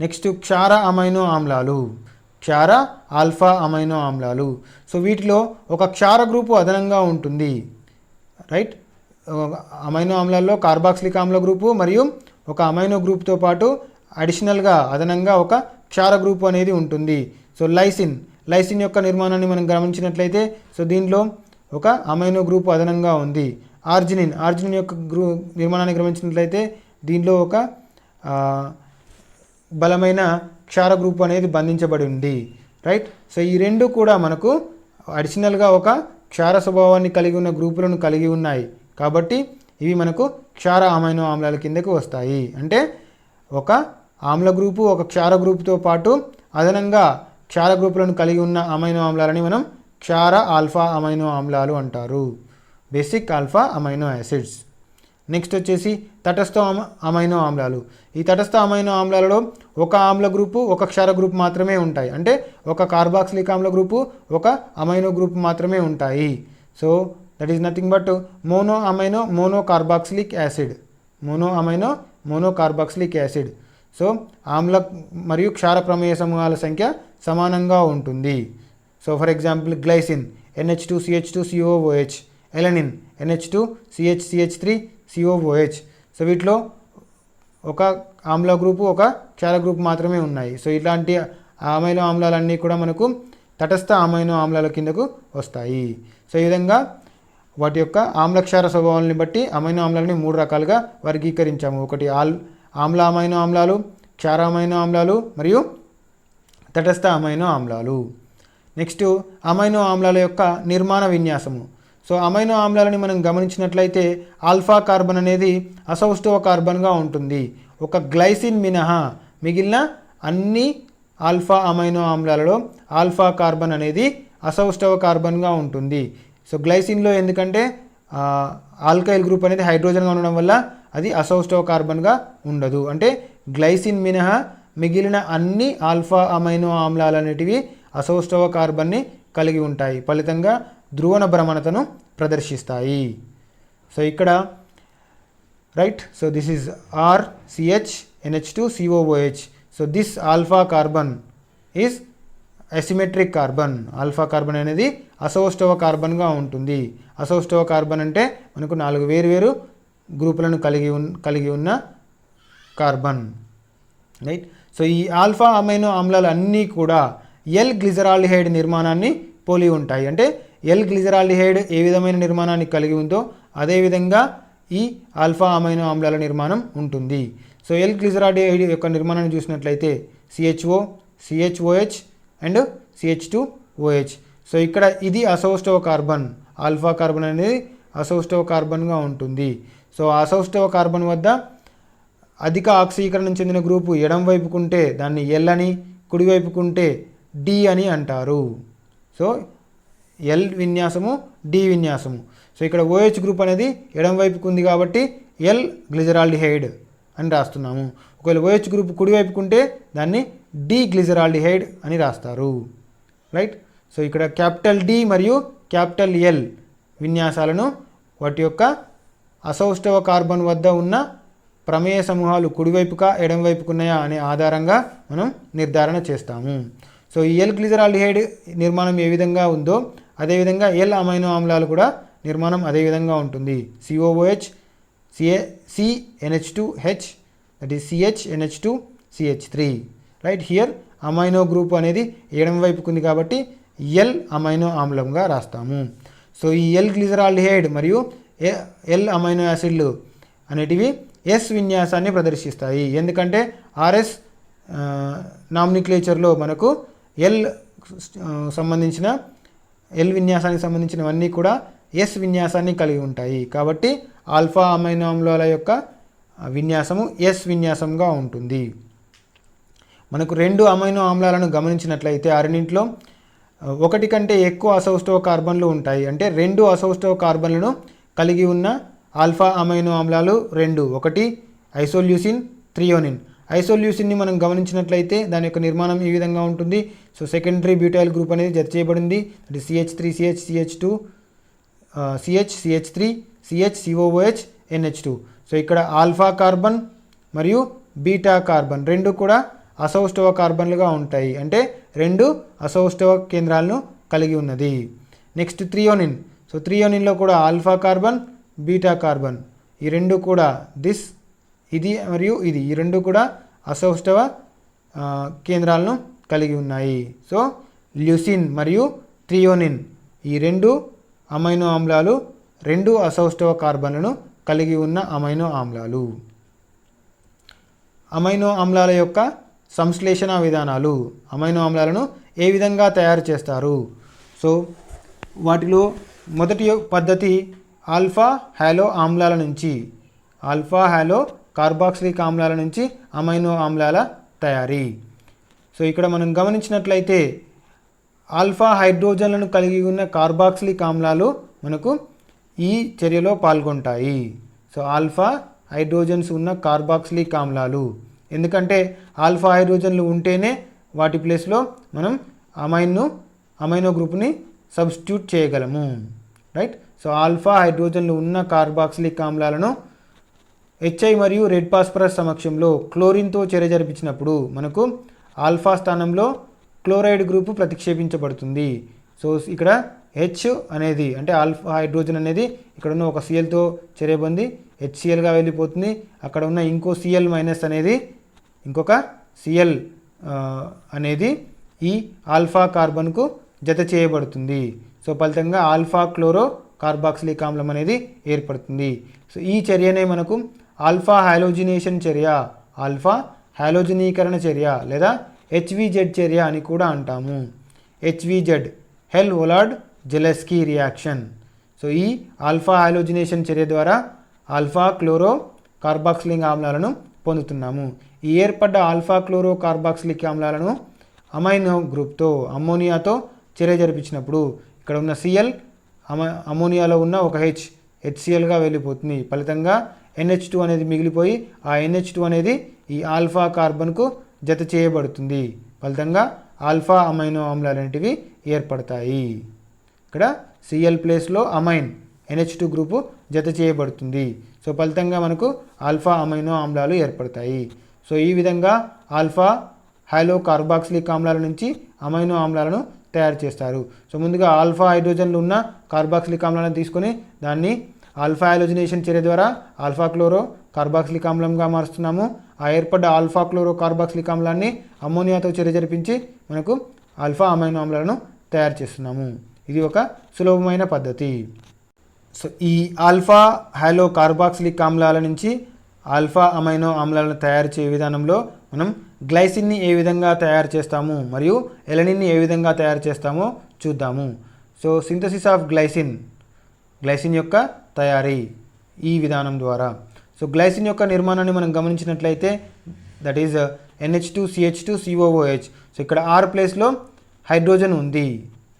నెక్స్ట్ క్షార అమైనో ఆమ్లాలు, క్షార ఆల్ఫా అమైనో ఆమ్లాలు. సో వీటిలో ఒక క్షార గ్రూపు అదనంగా ఉంటుంది. రైట్. అమైనో ఆమ్లాల్లో కార్బాక్సిలిక్ ఆమ్ల గ్రూపు మరియు ఒక అమైనో గ్రూప్తో పాటు అడిషనల్గా అదనంగా ఒక క్షార గ్రూపు అనేది ఉంటుంది. సో లైసిన్ యొక్క నిర్మాణాన్ని మనం గమనించినట్లయితే సో దీనిలో ఒక అమైనో గ్రూపు అదనంగా ఉంది. ఆర్జినిన్ యొక్క నిర్మాణాన్ని గమనించినట్లయితే దీనిలో ఒక బలమైన క్షార గ్రూపు అనేది బంధించబడి ఉంది. రైట్. సో ఈ రెండు కూడా మనకు అడిషనల్గా ఒక క్షార స్వభావాన్ని కలిగి ఉన్న గ్రూపులను కలిగి ఉన్నాయి కాబట్టి ఇవి మనకు క్షార అమైనో ఆమ్లాల కిందకు వస్తాయి. అంటే ఒక ఆమ్ల గ్రూపు ఒక క్షార గ్రూపుతో పాటు అదనంగా క్షార గ్రూపులను కలిగి ఉన్న అమైనో ఆమ్లాలని మనం క్షార ఆల్ఫా అమైనో ఆమ్లాలు అంటారు, basic alpha amino acids. Next వచ్చేసి తటస్థ అమైనో ఆమ్లాలు. ఈ తటస్థ అమైనో ఆమ్లాలలో ఒక ఆమ్ల గ్రూపు ఒక క్షార గ్రూప్ మాత్రమే ఉంటాయి. అంటే ఒక కార్బాక్సిలిక్ ఆమ్ల గ్రూపు ఒక అమైనో గ్రూప్ మాత్రమే ఉంటాయి. So that is nothing but mono carboxylic acid. So ఆమ్ల మరియు క్షార ప్రమేయ సమూహాల సంఖ్య సమానంగా ఉంటుంది. So for example glycine NH2CH2COOH, alanine NH2CH3COOH. So వీటిలో ఒక ఆమ్ల గ్రూపు ఒక క్షార గ్రూప్ మాత్రమే ఉన్నాయి. సో ఇలాంటి అమైనో ఆమ్లాలన్నీ కూడా మనకు తటస్థ అమైనో ఆమ్లాల కిందకు వస్తాయి. సో ఈ విధంగా వాటి యొక్క ఆమ్లక్షార స్వభావాన్ని బట్టి అమైనో ఆమ్లాలని 3 రకాలుగా వర్గీకరించాము. ఒకటి ఆమ్ల అమైనో ఆమ్లాలు, క్షార అమైనో ఆమ్లాలు మరియు తటస్థ అమైనో ఆమ్లాలు. నెక్స్ట్ అమైనో ఆమ్లాల యొక్క నిర్మాణ విన్యాసము. సో అమైనో ఆమ్లాలని మనం గమనించినట్లయితే ఆల్ఫా కార్బన్ అనేది అసౌష్ఠవ కార్బన్గా ఉంటుంది. ఒక గ్లైసిన్ మినహా మిగిలిన అన్ని ఆల్ఫా అమైనో ఆమ్లాలలో ఆల్ఫా కార్బన్ అనేది అసౌష్ఠవ కార్బన్గా ఉంటుంది. సో గ్లైసిన్లో ఎందుకంటే ఆల్కైల్ గ్రూప్ అనేది హైడ్రోజన్గా ఉండడం వల్ల అది అసౌష్ఠవ కార్బన్గా ఉండదు. అంటే గ్లైసిన్ మినహా మిగిలిన అన్ని ఆల్ఫా అమైనో ఆమ్లాలు అనేటివి అసౌష్ఠవ కార్బన్ని కలిగి ఉంటాయి, ఫలితంగా ధ్రువణ భ్రమణతను ప్రదర్శిస్తాయి. సో ఇక్కడ right. So this is RCH NH2COOH. So this alpha carbon is asymmetric carbon. Alpha carbon అనేది అసౌష్ఠవ కార్బన్గా ఉంటుంది. అసౌష్ఠవ కార్బన్ అంటే మనకు 4 వేర్వేరు గ్రూపులను కలిగి ఉన్న కార్బన్. రైట్. సో ఈ ఆల్ఫా అమైనో ఆమ్లాలు అన్నీ కూడా ఎల్ గ్లిజరాల్డిహైడ్ నిర్మాణాన్ని పోలి ఉంటాయి. అంటే ఎల్ గ్లిజరాల్డిహైడ్ ఏ విధమైన నిర్మాణాన్ని కలిగి ఉందో అదేవిధంగా ఈ ఆల్ఫా అమైనో ఆమ్లాల నిర్మాణం ఉంటుంది. సో ఎల్ గ్లిజరాల్డిహైడ్ యొక్క నిర్మాణాన్ని చూసినట్లయితే CHO, CHOH and CH2 OH. So ఇక్కడ ఇది అసౌస్టవ కార్బన్, ఆల్ఫా కార్బన్ అనేది అసౌస్టవ కార్బన్గా ఉంటుంది. సో అసౌస్టవ కార్బన్ వద్ద అధిక ఆక్సీకరణ చెందిన గ్రూపు ఎడం వైపుకుంటే దాన్ని L అని, కుడివైపుకుంటే D అని అంటారు. So L విన్యాసము, D విన్యాసము. సో ఇక్కడ OH గ్రూప్ అనేది ఎడం వైపుకు ఉంది కాబట్టి L గ్లిజరాల్డిహైడ్ అని రాస్తున్నాము. ఒకవేళ OH గ్రూప్ కుడివైపుకుంటే దాన్ని D గ్లిజరాల్డిహైడ్ అని రాస్తారు. రైట్. సో ఇక్కడ క్యాపిటల్ D మరియు క్యాపిటల్ L విన్యాసాలను వాటి యొక్క అసౌష్ఠవ కార్బన్ వద్ద ఉన్న ప్రమేయ సమూహాలు కుడివైపుకా ఎడంవైపుకు ఉన్నాయా అనే ఆధారంగా మనం నిర్ధారణ చేస్తాము. సో ఈ L గ్లిజరాల్డిహైడ్ నిర్మాణం ఏ విధంగా ఉందో అదేవిధంగా L అమైనో ఆమ్లాలు కూడా నిర్మాణం అదే విధంగా ఉంటుంది. COOH CNH2H, that is CHNH2 CH3. Right. Here amino group అనేది ఎడమ వైపుకు ఉంది కాబట్టి L అమైనో ఆమ్లంగా రాస్తాము. సో ఈ L గ్లిజరాల్డిహైడ్ మరియు L అమైనో యాసిడ్లు అనేటివి S విన్యాసాన్ని ప్రదర్శిస్తాయి. ఎందుకంటే RS నామినిక్లేచర్లో మనకు L సంబంధించిన L విన్యాసానికి సంబంధించినవన్నీ కూడా S విన్యాసాన్ని కలిగి ఉంటాయి. కాబట్టి ఆల్ఫా అమైనో ఆమ్లాల యొక్క విన్యాసము S విన్యాసంగా ఉంటుంది. మనకు రెండు అమైనో ఆమ్లాలను గమనించినట్లయితే ఆ రెండింటిలో ఒకటి కంటే ఎక్కువ అసౌష్ఠవ కార్బన్లు ఉంటాయి. అంటే రెండు అసౌష్ఠవ కార్బన్లను కలిగి ఉన్న ఆల్ఫా అమైనో ఆమ్లాలు రెండు. ఒకటి ఐసోల్యూసిన్, థ్రియోనిన్. ఐసోల్యూసిన్ని మనం గమనించినట్లయితే దాని యొక్క నిర్మాణం ఈ విధంగా ఉంటుంది. సో సెకండరీ బ్యూటైల్ గ్రూప్ అనేది జత చేయబడింది. అంటే CH3CH CH2 CH3 CH COOH NH2. So ఇక్కడ ఆల్ఫా కార్బన్ మరియు బీటా కార్బన్ రెండు కూడా అసౌష్ఠవ కార్బన్లుగా ఉంటాయి. అంటే రెండు అసౌష్ఠవ కేంద్రాలను కలిగి ఉన్నది. నెక్స్ట్ థ్రియోనిన్. సో థ్రియోనిన్లో కూడా ఆల్ఫా కార్బన్, బీటా కార్బన్ ఈ రెండు కూడా ఇది మరియు ఇది ఈ రెండు కూడా అసౌష్ఠవ కేంద్రాలను కలిగి ఉన్నాయి. సో ల్యూసిన్ మరియు థ్రియోనిన్ ఈ రెండు అమైనో ఆమ్లాలు రెండు అసౌష్ఠవ కార్బన్లను కలిగి ఉన్న అమైనో ఆమ్లాలు. అమైనో ఆమ్లాల యొక్క సంశ్లేషణ విధానాలు. అమైనో ఆమ్లాలను ఏ విధంగా తయారు చేస్తారు? సో వాటిలో మొదటి పద్ధతి ఆల్ఫా హ్యాలో ఆమ్లాల నుంచి, ఆల్ఫా హ్యాలో కార్బాక్సిలిక్ ఆమ్లాల నుంచి అమైనో ఆమ్లాల తయారీ. సో ఇక్కడ మనం గమనించినట్లయితే ఆల్ఫా హైడ్రోజన్లను కలిగి ఉన్న కార్బాక్సిలిక్ ఆమ్లాలు మనకు ఈ చర్యలో పాల్గొంటాయి. సో ఆల్ఫా హైడ్రోజన్స్ ఉన్న కార్బాక్సిలిక్ ఆమ్లాలు, ఎందుకంటే ఆల్ఫా హైడ్రోజన్లు ఉంటేనే వాటి ప్లేస్లో మనం అమైనో గ్రూప్ని సబ్స్టిట్యూట్ చేయగలము. రైట్. సో ఆల్ఫా హైడ్రోజన్లు ఉన్న కార్బాక్సిలిక్ ఆమ్లాలను HI మరియు రెడ్ ఫాస్ఫరస్ సమక్షంలో క్లోరిన్తో చర్య జరిపించినప్పుడు మనకు ఆల్ఫా స్థానంలో క్లోరైడ్ గ్రూపు ప్రతిక్షేపించబడుతుంది. సో ఇక్కడ H అనేది అంటే ఆల్ఫా హైడ్రోజన్ అనేది ఇక్కడ ఉన్న ఒక Clతో చర్య పొంది HClగా వెళ్ళిపోతుంది. అక్కడ ఉన్న ఇంకో Cl మైనస్ అనేది ఇంకొక Cl అనేది ఈ ఆల్ఫా కార్బన్కు జత చేయబడుతుంది. సో ఫలితంగా ఆల్ఫా క్లోరో కార్బాక్సిలిక్ ఆమ్లం అనేది ఏర్పడుతుంది. సో ఈ చర్యనే మనకు ఆల్ఫా హాలోజినేషన్ చర్య, ఆల్ఫా హాలోజనీకరణ చర్య లేదా HVZ చర్య అని కూడా అంటాము. HVZ హెల్ ఓలార్డ్ జెలెస్కీ రియాక్షన్. సో ఈ ఆల్ఫా హాలోజినేషన్ చర్య ద్వారా ఆల్ఫా క్లోరో కార్బాక్సిలిక్ ఆమ్లాలను పొందుతున్నాము. ఈ ఏర్పడ్డ ఆల్ఫా క్లోరో కార్బాక్సిలిక్ ఆమ్లాలను అమైనో గ్రూప్తో అమ్మోనియాతో చర్య జరిపించినప్పుడు ఇక్కడ ఉన్న Cl అమ్మోనియాలో ఉన్న ఒక HClగా వెళ్ళిపోతుంది. ఫలితంగా NH2 అనేది మిగిలిపోయి ఆ NH2 అనేది ఈ ఆల్ఫా కార్బన్కు జత చేయబడుతుంది. ఫలితంగా ఆల్ఫా అమైనో ఆమ్లాలు అనేటివి ఏర్పడతాయి. ఇక్కడ Cl ప్లేస్లో అమైన్ NH2 గ్రూపు జత చేయబడుతుంది. సో ఫలితంగా మనకు ఆల్ఫా అమైనో ఆమ్లాలు ఏర్పడతాయి. సో ఈ విధంగా ఆల్ఫా హైలో కార్బాక్సిలిక్ ఆమ్లాల నుంచి అమైనో ఆమ్లాలను తయారు చేస్తారు. సో ముందుగా ఆల్ఫా హైడ్రోజన్లు ఉన్న కార్బాక్సిలిక్ ఆమ్లాలను తీసుకొని దాన్ని ఆల్ఫా హైలోజినేషన్ చర్య ద్వారా ఆల్ఫా క్లోరో కార్బాక్సిలిక్ ఆమ్లంగా మారుస్తున్నాము. ఆ ఏర్పడ్డ ఆల్ఫా క్లోరో కార్బాక్సిలిక్ ఆమ్లాన్ని అమ్మోనియాతో చర్య జరిపించి మనకు ఆల్ఫా అమైనో ఆమ్లాలను తయారు చేస్తున్నాము. ఇది ఒక సులభమైన పద్ధతి. సో ఈ ఆల్ఫా హైలో కార్బాక్సిలిక్ ఆమ్లాల నుంచి ఆల్ఫా అమైనో ఆమ్లాలను తయారు చేసే విధానంలో మనం గ్లైసిన్ని ఏ విధంగా తయారు చేస్తాము మరియు ఎలనిన్ని ఏ విధంగా తయారు చేస్తామో చూద్దాము. సో సింథసిస్ ఆఫ్ గ్లైసిన్ యొక్క తయారీ ఈ విధానం ద్వారా. సో గ్లైసిన్ యొక్క నిర్మాణాన్ని మనం గమనించినట్లయితే దట్ ఈజ్ NH2CH2COOH. సో ఇక్కడ ఆర్ ప్లేస్లో హైడ్రోజన్ ఉంది,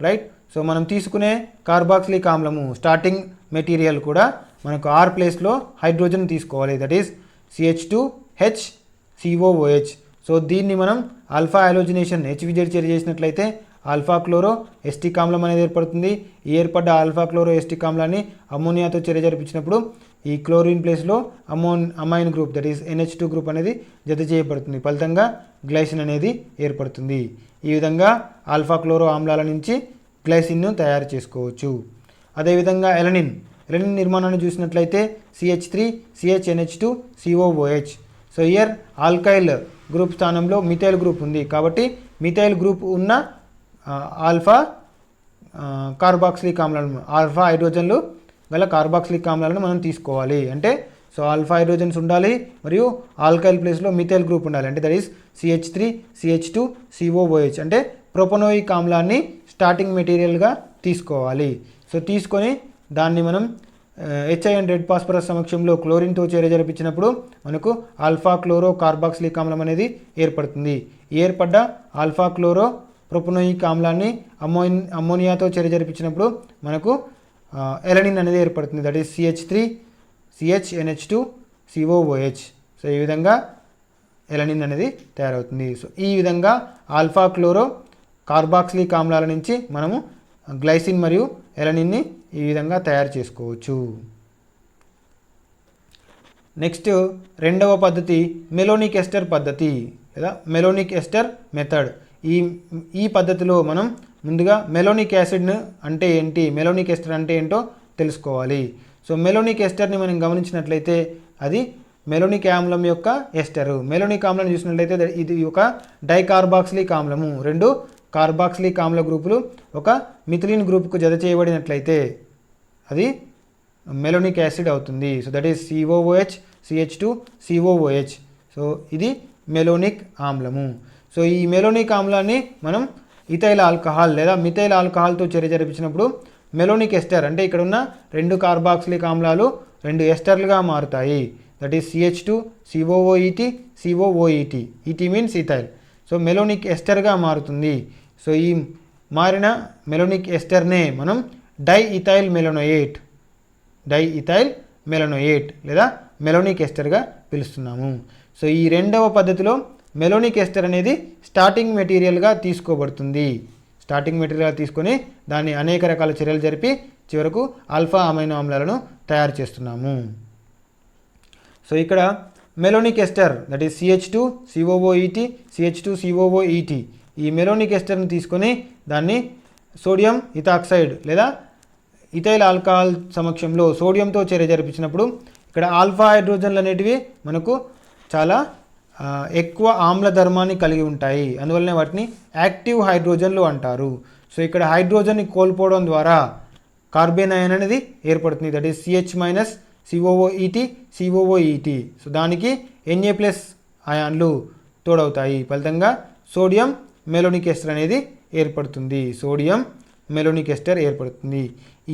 రైట్. సో మనం తీసుకునే కార్బాక్సిలిక్ ఆమ్లము స్టార్టింగ్ మెటీరియల్ కూడా మనకు ఆర్ ప్లేస్లో హైడ్రోజన్ తీసుకోవాలి, దట్ ఈస్ CH2HCOOH. సో దీన్ని మనం ఆల్ఫా హైలోజినేషన్ HVZ చర్య చేసినట్లయితే ఆల్ఫా క్లోరో ఎస్టిక్ ఆమ్లం అనేది ఏర్పడుతుంది. ఈ ఏర్పడ్డ ఆల్ఫా క్లోరో ఎస్టిక్ ఆమ్లాన్ని అమ్మోనియాతో చర్య జరిపించినప్పుడు ఈ క్లోరిన్ ప్లేస్లో amine group that is NH2 group అనేది జత చేయబడుతుంది. ఫలితంగా గ్లైసిన్ అనేది ఏర్పడుతుంది. ఈ విధంగా ఆల్ఫా క్లోరో ఆమ్లాల నుంచి గ్లైసిన్ను తయారు చేసుకోవచ్చు. అదేవిధంగా ఎలనిన్ నిర్మాణాన్ని చూసినట్లయితే CH3CHNH2COOH. So year alkyl group స్థానంలో మిథైల్ గ్రూప్ ఉంది కాబట్టి మిథైల్ గ్రూప్ ఉన్న ఆల్ఫా కార్బాక్సిలిక్ ఆమ్లాలను, ఆల్ఫా హైడ్రోజన్లు గల కార్బాక్సిలిక్ ఆమ్లాలను మనం తీసుకోవాలి. అంటే సో ఆల్ఫా హైడ్రోజన్స్ ఉండాలి మరియు ఆల్కైల్ ప్లేస్లో మిథైల్ గ్రూప్ ఉండాలి. అంటే దట్ ఈస్ CH3CH2COOH. అంటే ప్రొపనోయిక్ ఆమ్లాన్ని స్టార్టింగ్ మెటీరియల్గా తీసుకోవాలి. సో తీసుకొని దాన్ని మనం HI అండ్ రెడ్ ఫాస్ఫరస్ సమక్షంలో క్లోరిన్తో చర్య జరిపించినప్పుడు మనకు ఆల్ఫా క్లోరో కార్బాక్సిలిక్ ఆమ్లం అనేది ఏర్పడుతుంది. ఏర్పడ్డ ఆల్ఫా క్లోరో ప్రొపనోయిక్ ఆమ్లాన్ని అమ్మోనియాతో చర్య జరిపించినప్పుడు మనకు ఎలనిన్ అనేది ఏర్పడుతుంది, దట్ ఈస్ CH3CHNH2COOH. సో ఈ విధంగా ఎలనిన్ అనేది తయారవుతుంది. సో ఈ విధంగా ఆల్ఫా క్లోరో కార్బాక్సిలిక్ ఆమ్లాల నుంచి మనము గ్లైసిన్ మరియు ఎలనిన్ని ఈ విధంగా తయారు చేసుకోవచ్చు. నెక్స్ట్ రెండవ పద్ధతి మెలోనిక్ ఎస్టర్ పద్ధతి లేదా మెలోనిక్ ఎస్టర్ మెథడ్. ఈ పద్ధతిలో మనం ముందుగా మెలోనిక్ యాసిడ్ అంటే ఏంటి, మెలోనిక్ ఎస్టర్ అంటే ఏంటో తెలుసుకోవాలి. సో మెలోనిక్ ఎస్టర్ని మనం గమనించినట్లయితే అది మెలోనిక్ ఆమ్లం యొక్క ఎస్టరు. మెలోనిక్ ఆమ్లం చూసినట్లయితే ఇది ఒక డైకార్బాక్సిలిక్ ఆమ్లము. రెండు కార్బాక్సిలిక్ ఆమ్ల గ్రూపులు ఒక మిథిలిన్ గ్రూప్కు జత చేయబడినట్లయితే అది మెలోనిక్ యాసిడ్ అవుతుంది. So that is COOH CH2COOH. So ఇది మెలోనిక్ ఆమ్లము. సో ఈ మెలోనిక్ ఆమ్లాన్ని మనం ఇథైల్ ఆల్కహాల్ లేదా మిథైల్ ఆల్కహాల్తో చర్య జరిపించినప్పుడు మెలోనిక్ ఎస్టర్ అంటే ఇక్కడ ఉన్న రెండు కార్బాక్సిలిక్ ఆమ్లాలు రెండు ఎస్టర్లుగా మారుతాయి. That is CH2COOET COOET. ET means ethyl. So malonic ఎస్టర్గా మారుతుంది. సో ఈ మారిన మెలోనిక్ ఎస్టర్నే మనం డైఇథైల్ మెలనోయేట్ లేదా మెలోనిక్ ఎస్టర్గా పిలుస్తున్నాము. సో ఈ రెండవ పద్ధతిలో మెలోనిక్ ఎస్టర్ అనేది స్టార్టింగ్ మెటీరియల్గా తీసుకోబడుతుంది. స్టార్టింగ్ మెటీరియల్గా తీసుకొని దాన్ని అనేక రకాల చర్యలు జరిపి చివరకు ఆల్ఫా అమైనో ఆమ్లాలను తయారు చేస్తున్నాము. సో ఇక్కడ మెలోనిక్ ester that is CH2COOET CH2COOET. ఈ మెలోనిక్ ఎస్టర్ని తీసుకొని దాన్ని సోడియం ఇథాక్సైడ్ లేదా ఇథైల్ ఆల్కహాల్ సమక్షంలో సోడియంతో చర్య జరిపించినప్పుడు ఇక్కడ ఆల్ఫా హైడ్రోజన్లు అనేటివి మనకు చాలా ఎక్కువ ఆమ్ల ధర్మాన్ని కలిగి ఉంటాయి. అందువల్లనే వాటిని యాక్టివ్ హైడ్రోజన్లు అంటారు. సో ఇక్కడ హైడ్రోజన్ని కోల్పోవడం ద్వారా కార్బన్ అయాన్ అనేది ఏర్పడుతుంది. That is CH-COOET. సో దానికి Na+ అయాన్లు తోడవుతాయి. ఫలితంగా సోడియం మెలోనిక్ ఎస్టర్ అనేది ఏర్పడుతుంది.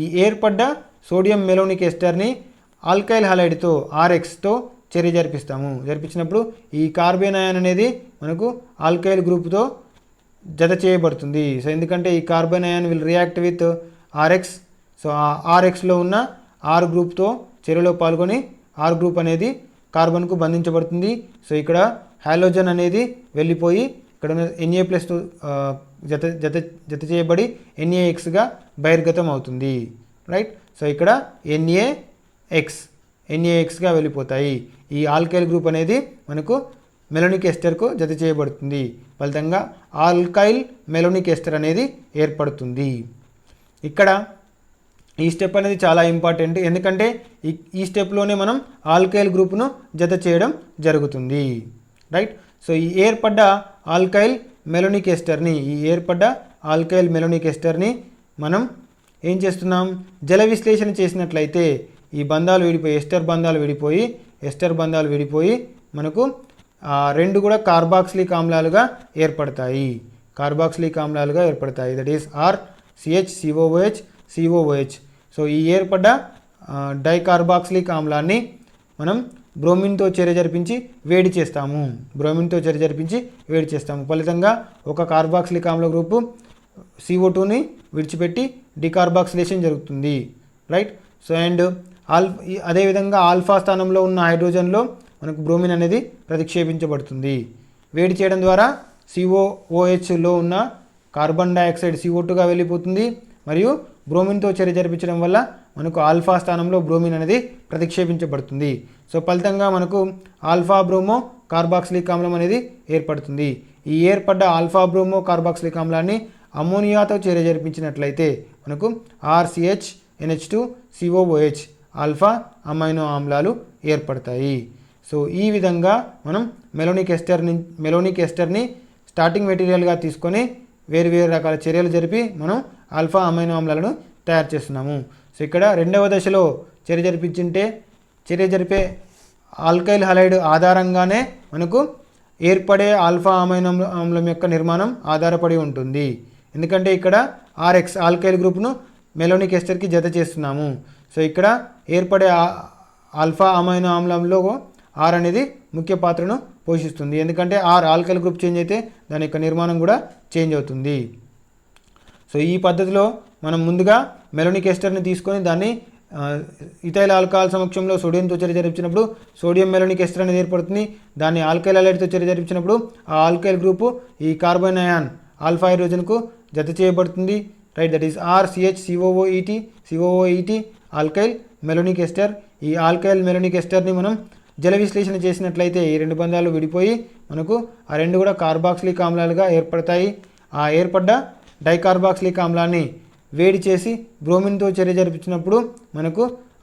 ఈ ఏర్పడ్డ సోడియం మెలోనిక్ ఎస్టర్ని ఆల్కైల్ హలైడ్తో RXతో చర్య జరిపించినప్పుడు ఈ కార్బన్ అయాన్ అనేది మనకు ఆల్కైల్ గ్రూప్తో జత చేయబడుతుంది. సో ఎందుకంటే ఈ carbon ion will react with RX. So ఆ RXలో ఉన్న R గ్రూప్తో చర్యలో పాల్గొని R గ్రూప్ అనేది కార్బన్కు బంధించబడుతుంది. సో ఇక్కడ హాలోజన్ అనేది వెళ్ళిపోయి ఇక్కడ ఉన్న Na+తో జత చేయబడి NaXగా బహిర్గతం అవుతుంది, రైట్. సో ఇక్కడ NaXగా వెళ్ళిపోతాయి. ఈ ఆల్కైల్ గ్రూప్ అనేది మనకు మెలోనిక్ ఎస్టర్కు జత చేయబడుతుంది. ఫలితంగా ఆల్కైల్ మెలోనిక్ ఎస్టర్ అనేది ఏర్పడుతుంది. ఇక్కడ ఈ స్టెప్ అనేది చాలా ఇంపార్టెంట్, ఎందుకంటే ఈ స్టెప్లోనే మనం ఆల్కైల్ గ్రూప్ను జత చేయడం జరుగుతుంది, రైట్. సో ఈ ఏర్పడ్డ ఆల్కైల్ మెలోనిక్ ఎస్టర్ని మనం ఏం చేస్తున్నాం, జల విశ్లేషణ చేసినట్లయితే ఈ బంధాలు విడిపోయి ఎస్టర్ బంధాలు విడిపోయి మనకు రెండు కూడా కార్బాక్సిలిక్ ఆమ్లాలుగా ఏర్పడతాయి. That is CH COOH. So ఈ ఏర్పడ్డ డైకార్బాక్సిలిక్ ఆమ్లాన్ని మనం బ్రోమిన్తో చర్య జరిపించి వేడి చేస్తాము. ఫలితంగా ఒక కార్బాక్సిలిక్ ఆమ్ల గ్రూపు CO2ని విడిచిపెట్టి డికార్బాక్సిలేషన్ జరుగుతుంది, రైట్. సో అండ్ అదేవిధంగా ఆల్ఫా స్థానంలో ఉన్న హైడ్రోజన్లో మనకు బ్రోమిన్ అనేది ప్రతిక్షేపించబడుతుంది. వేడి చేయడం ద్వారా COOHలో ఉన్న కార్బన్ డైఆక్సైడ్ CO2గా వెళ్ళిపోతుంది మరియు బ్రోమిన్తో చర్య జరిపించడం వల్ల మనకు ఆల్ఫా స్థానంలో బ్రోమిన్ అనేది ప్రతిక్షేపించబడుతుంది. సో ఫలితంగా మనకు ఆల్ఫా బ్రోమో కార్బాక్సిలిక్ ఆమ్లం అనేది ఏర్పడుతుంది. ఈ ఏర్పడ్డ ఆల్ఫా బ్రోమో కార్బాక్సిలిక్ ఆమ్లాన్ని అమోనియాతో చర్య జరిపించినట్లయితే మనకు RCHNH2COOH ఆల్ఫా అమైనో ఆమ్లాలు ఏర్పడతాయి. సో ఈ విధంగా మనం మెలోనిక్ ఎస్టర్ని స్టార్టింగ్ మెటీరియల్గా తీసుకొని వేరు రకాల చర్యలు జరిపి మనం ఆల్ఫా అమైనో ఆమ్లాలను తయారు చేస్తున్నాము. సో ఇక్కడ రెండవ దశలో చర్య జరిపే ఆల్కైల్ హలైడ్ ఆధారంగానే మనకు ఏర్పడే ఆల్ఫా అమైనో ఆమ్లం యొక్క నిర్మాణం ఆధారపడి ఉంటుంది. ఎందుకంటే ఇక్కడ RX ఆల్కైల్ గ్రూప్ను మెలోనిక్ ఎస్టర్కి జత చేస్తున్నాము. సో ఇక్కడ ఏర్పడే ఆల్ఫా అమైనో ఆమ్లంలో R అనేది ముఖ్య పాత్రను పోషిస్తుంది. ఎందుకంటే ఆల్కైల్ గ్రూప్ చేంజ్ అయితే దాని యొక్క నిర్మాణం కూడా చేంజ్ అవుతుంది. సో ఈ పద్ధతిలో మనం ముందుగా మెలోనిక్ ఎస్టర్ని తీసుకొని దాన్ని ఇథైల్ ఆల్కహాల్ సమక్షంలో సోడియంతో చర్య జరిపించినప్పుడు సోడియం మెలోనిక్ ఎస్టర్ అనేది ఏర్పడుతుంది. దాన్ని ఆల్కైల్ హలైడ్తో చర్య జరిపించినప్పుడు ఆ ఆల్కైల్ గ్రూపు ఈ కార్బన్ అయాన్ ఆల్ఫా హైడ్రోజన్కు జత చేయబడుతుంది, right. That is RCHCOOET alkyl malonic ester. ఈ ఆల్కైల్ మెలోనిక్ ఎస్టర్ని మనం జల విశ్లేషణ చేసినట్లయితే ఈ రెండు బంధాలు విడిపోయి మనకు ఆ రెండు కూడా కార్బాక్సిలిక్ ఆమ్లాలుగా ఏర్పడతాయి. ఆ ఏర్పడ్డ డైకార్బాక్సిలిక్ ఆమ్లాన్ని వేడి చేసి బ్రోమిన్తో చర్య జరిపించినప్పుడు మనకు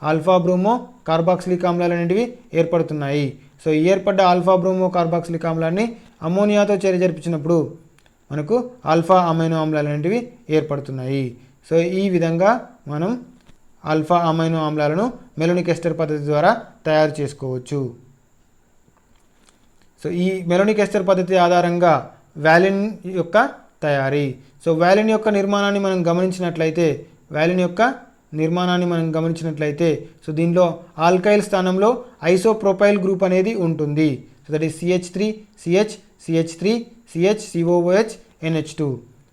ఆల్ఫా బ్రోమో కార్బాక్సిలిక్ ఆమ్లాలు అనేటివి ఏర్పడుతున్నాయి. సో ఈ ఏర్పడ్డ ఆల్ఫా బ్రోమో కార్బాక్సిలిక్ ఆమ్లాన్ని అమోనియాతో చర్య జరిపించినప్పుడు మనకు ఆల్ఫా అమైనో ఆమ్లాలు అనేటివి ఏర్పడుతున్నాయి. సో ఈ విధంగా మనం ఆల్ఫా అమైనో ఆమ్లాలను మెలోనిక్ ఎస్టర్ పద్ధతి ద్వారా తయారు చేసుకోవచ్చు. సో ఈ మెలోనిక్ ఎస్టర్ పద్ధతి ఆధారంగా వ్యాలిన్ యొక్క తయారీ. సో వ్యాలిన్ యొక్క నిర్మాణాన్ని మనం గమనించినట్లయితే సో దీనిలో ఆల్కైల్ స్థానంలో ఐసోప్రొపైల్ గ్రూప్ అనేది ఉంటుంది. So that is CH3CH NH2.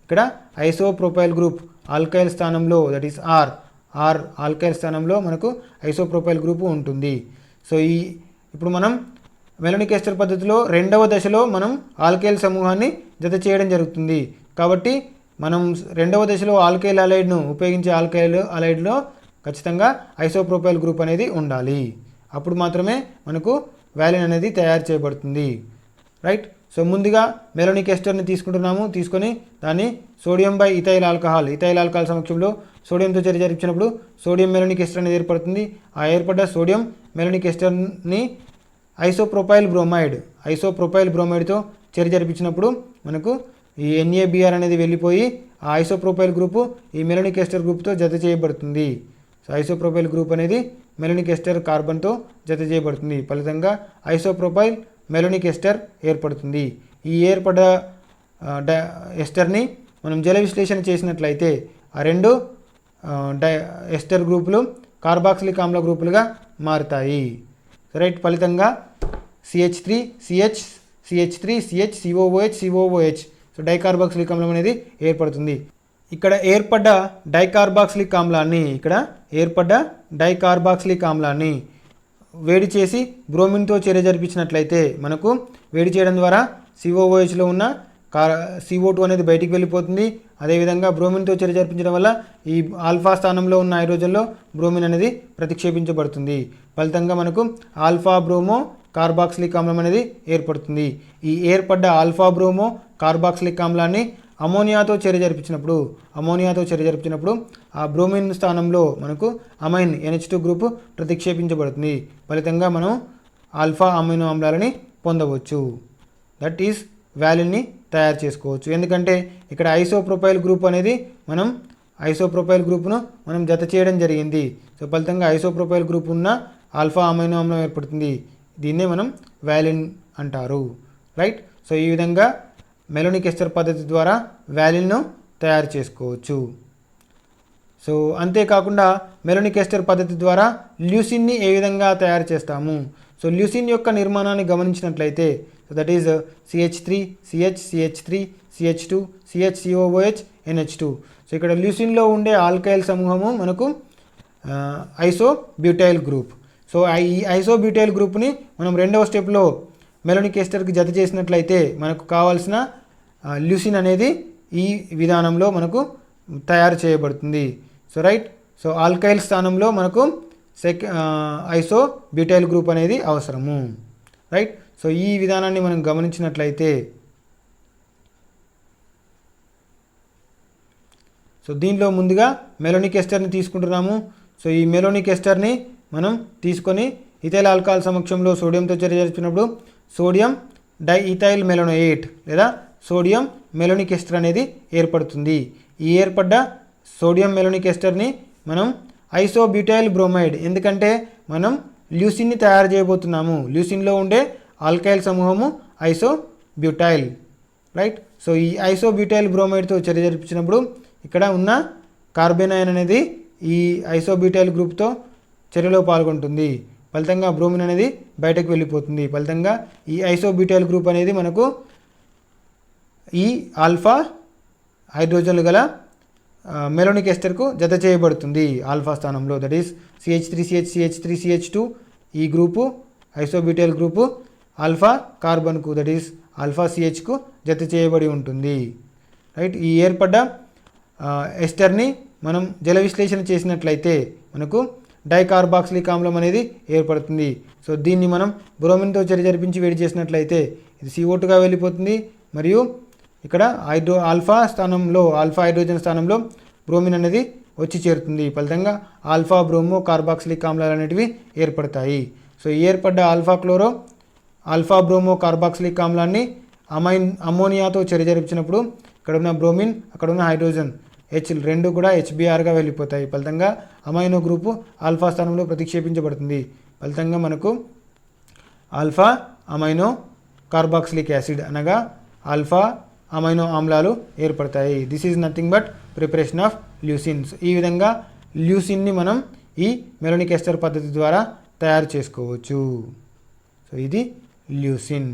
ఇక్కడ ఐసోప్రొపైల్ గ్రూప్ ఆల్కైల్ స్థానంలో దట్ ఈస్ R ఆల్కైల్ స్థానంలో మనకు ఐసోప్రొపైల్ గ్రూపు ఉంటుంది. సో ఇప్పుడు మనం మెలోనిక్ ఎస్టర్ పద్ధతిలో రెండవ దశలో మనం ఆల్కైల్ సమూహాన్ని జత చేయడం జరుగుతుంది. కాబట్టి మనం రెండవ దశలో ఆల్కైల్ అలైడ్ను ఉపయోగించే ఆల్కైల్ అలైడ్లో ఖచ్చితంగా ఐసోప్రొపైల్ గ్రూప్ అనేది ఉండాలి. అప్పుడు మాత్రమే మనకు వ్యాలిన్ అనేది తయారు చేయబడుతుంది, రైట్. సో ముందుగా మెలోనిక్ ఎస్టర్ని తీసుకొని దాన్ని సోడియం బై ఇథైల్ ఆల్కహాల్ సమక్షంలో సోడియంతో చర్య జరిపించినప్పుడు సోడియం మెలోనిక్ ఎస్టర్ అనేది ఏర్పడుతుంది. ఆ ఏర్పడ్డ సోడియం మెలోనిక్ ఎస్టర్ని ఐసోప్రొపైల్ బ్రోమైడ్తో చర్య జరిపించినప్పుడు మనకు ఈ NaBr అనేది వెళ్ళిపోయి ఆ ఐసోప్రొపైల్ గ్రూపు ఈ మెలోనిక్ ఎస్టర్ గ్రూప్తో జత చేయబడుతుంది. సో ఐసోప్రొపైల్ గ్రూప్ అనేది మెలోనిక్ ఎస్టర్ కార్బన్తో జత చేయబడుతుంది. ఫలితంగా ఐసోప్రొపైల్ మెలోనిక్ ఎస్టర్ ఏర్పడుతుంది. ఈ ఏర్పడ్డ ఎస్టర్ని మనం జల విశ్లేషణ చేసినట్లయితే ఆ రెండు ఎస్టర్ గ్రూపులు కార్బాక్సిలిక్ ఆమ్ల గ్రూపులుగా మారుతాయి, రైట్. ఫలితంగా CH3CH COOH సో డైకార్బాక్సిలిక్ ఆమ్లం అనేది ఏర్పడుతుంది. ఇక్కడ ఏర్పడ్డ డైకార్బాక్సిలిక్ ఆమ్లాన్ని వేడి చేసి బ్రోమిన్తో చర్య జరిపించినట్లయితే మనకు వేడి చేయడం ద్వారా COOHలో ఉన్న CO2 అనేది బయటికి వెళ్ళిపోతుంది. అదేవిధంగా బ్రోమిన్తో చర్య జరిపించడం వల్ల ఈ ఆల్ఫా స్థానంలో ఉన్న హైడ్రోజన్లో బ్రోమిన్ అనేది ప్రతిక్షేపించబడుతుంది. ఫలితంగా మనకు ఆల్ఫా బ్రోమో కార్బాక్సిలిక్ ఆమ్లం అనేది ఏర్పడుతుంది. ఈ ఏర్పడ్డ ఆల్ఫా బ్రోమో కార్బాక్సిలిక్ ఆమ్లాన్ని అమోనియాతో చర్య జరిపించినప్పుడు ఆ బ్రోమిన్ స్థానంలో మనకు అమైన్ NH2 గ్రూపు ప్రతిక్షేపించబడుతుంది. ఫలితంగా మనం ఆల్ఫా అమైనో ఆమ్లాలని పొందవచ్చు. దట్ ఈస్ వ్యాలిన్ని తయారు చేసుకోవచ్చు. ఎందుకంటే ఇక్కడ ఐసోప్రొపైల్ గ్రూపును మనం జత చేయడం జరిగింది. సో ఫలితంగా ఐసోప్రొపైల్ గ్రూప్ ఉన్న ఆల్ఫా అమైనో ఆమ్లం ఏర్పడుతుంది. దీన్నే మనం వ్యాలిన్ అంటారు, రైట్. సో ఈ విధంగా మెలోనిక్ ఎస్టర్ పద్ధతి ద్వారా వ్యాలిన్ను తయారు చేసుకోవచ్చు. సో అంతేకాకుండా మెలోనిక్ ఎస్టర్ పద్ధతి ద్వారా ల్యూసిన్ని ఏ విధంగా తయారు చేస్తాము. సో ల్యూసిన్ యొక్క నిర్మాణాన్ని గమనించినట్లయితే so that is CH3 CH CH3 CH2 CHCOOH NH2. So ఇక్కడ ల్యూసిన్లో ఉండే ఆల్కైల్ సమూహము మనకు ఐసోబ్యూటైల్ గ్రూప్. సో ఈ ఐసోబ్యూటైల్ గ్రూప్ని మనం రెండవ స్టెప్లో మెలోనిక్ ఎస్టర్కి జత చేసినట్లయితే మనకు కావాల్సిన ల్యూసిన్ అనేది ఈ విధానంలో మనకు తయారు చేయబడుతుంది. So right. సో ఆల్కైల్ స్థానంలో మనకు ఐసోబ్యూటైల్ గ్రూప్ అనేది అవసరము. రైట్. సో ఈ విధానాన్ని మనం గమనించినట్లయితే సో దీనిలో ముందుగా మెలోనిక్ ఎస్టర్ని తీసుకుంటున్నాము. సో ఈ మెలోనిక్ ఎస్టర్ని మనం తీసుకొని ఇథైల్ ఆల్కహాల్ సమక్షంలో సోడియంతో చర్య జరిపినప్పుడు సోడియం డైఈథైల్ మెలోనోయేట్ లేదా సోడియం మెలోనిక్ ఎస్టర్ అనేది ఏర్పడుతుంది. ఈ ఏర్పడ్డ సోడియం మెలోనిక్ ఎస్టర్ని మనం ఐసోబ్యూటైల్ బ్రోమైడ్, ఎందుకంటే మనం ల్యూసిన్ని తయారు చేయబోతున్నాము. ల్యూసిన్లో ఉండే ఆల్కైల్ సమూహము ఐసోబ్యూటైల్. రైట్. సో ఈ ఐసోబ్యూటైల్ బ్రోమైడ్తో చర్య జరిపించినప్పుడు ఇక్కడ ఉన్న కార్బెనాయన్ అనేది ఈ ఐసోబ్యూటైల్ గ్రూప్తో చర్యలో పాల్గొంటుంది. ఫలితంగా బ్రోమిన్ అనేది బయటకు వెళ్ళిపోతుంది. ఫలితంగా ఈ ఐసోబ్యూటైల్ గ్రూప్ అనేది మనకు ఈ ఆల్ఫా హైడ్రోజన్లు గల మెలోనిక్ ఎస్టర్కు జత చేయబడుతుంది ఆల్ఫా స్థానంలో. దట్ ఈస్ CH3CH2 ఈ గ్రూపు ఐసోబ్యూటైల్ గ్రూపు ఆల్ఫా కార్బన్కు దట్ ఈస్ ఆల్ఫా CHకు జత చేయబడి ఉంటుంది. రైట్. ఈ ఏర్పడ్డ ఎస్టర్ని మనం జల విశ్లేషణ చేసినట్లయితే మనకు డైకార్బాక్సిలిక్ ఆమ్లం అనేది ఏర్పడుతుంది. సో దీన్ని మనం బ్రోమిన్తో చర్య జరిపించి వేడి చేసినట్లయితే ఇది CO2గా వెళ్ళిపోతుంది. మరియు ఇక్కడ ఆల్ఫా హైడ్రోజన్ స్థానంలో బ్రోమిన్ అనేది వచ్చి చేరుతుంది. ఫలితంగా ఆల్ఫా బ్రోమో కార్బాక్సిలిక్ ఆమ్లాలు అనేటివి ఏర్పడతాయి. సో ఏర్పడ్డ ఆల్ఫా బ్రోమో కార్బాక్సిలిక్ ఆమ్లాన్ని అమోనియాతో చర్య జరిపించినప్పుడు ఇక్కడ ఉన్న బ్రోమిన్ అక్కడ ఉన్న హైడ్రోజన్ రెండు కూడా HBrగా వెళ్ళిపోతాయి. ఫలితంగా అమైనో గ్రూపు ఆల్ఫా స్థానంలో ప్రతిక్షేపించబడుతుంది. ఫలితంగా మనకు ఆల్ఫా అమైనో కార్బాక్సిలిక్ యాసిడ్ అనగా ఆల్ఫా అమైనో ఆమ్లాలు ఏర్పడతాయి. This is nothing but preparation of leucines. ఈ విధంగా ల్యూసిన్ని మనం ఈ మెలోనిక్ ఎస్టర్ పద్ధతి ద్వారా తయారు చేసుకోవచ్చు. సో ఇది ల్యూసిన్.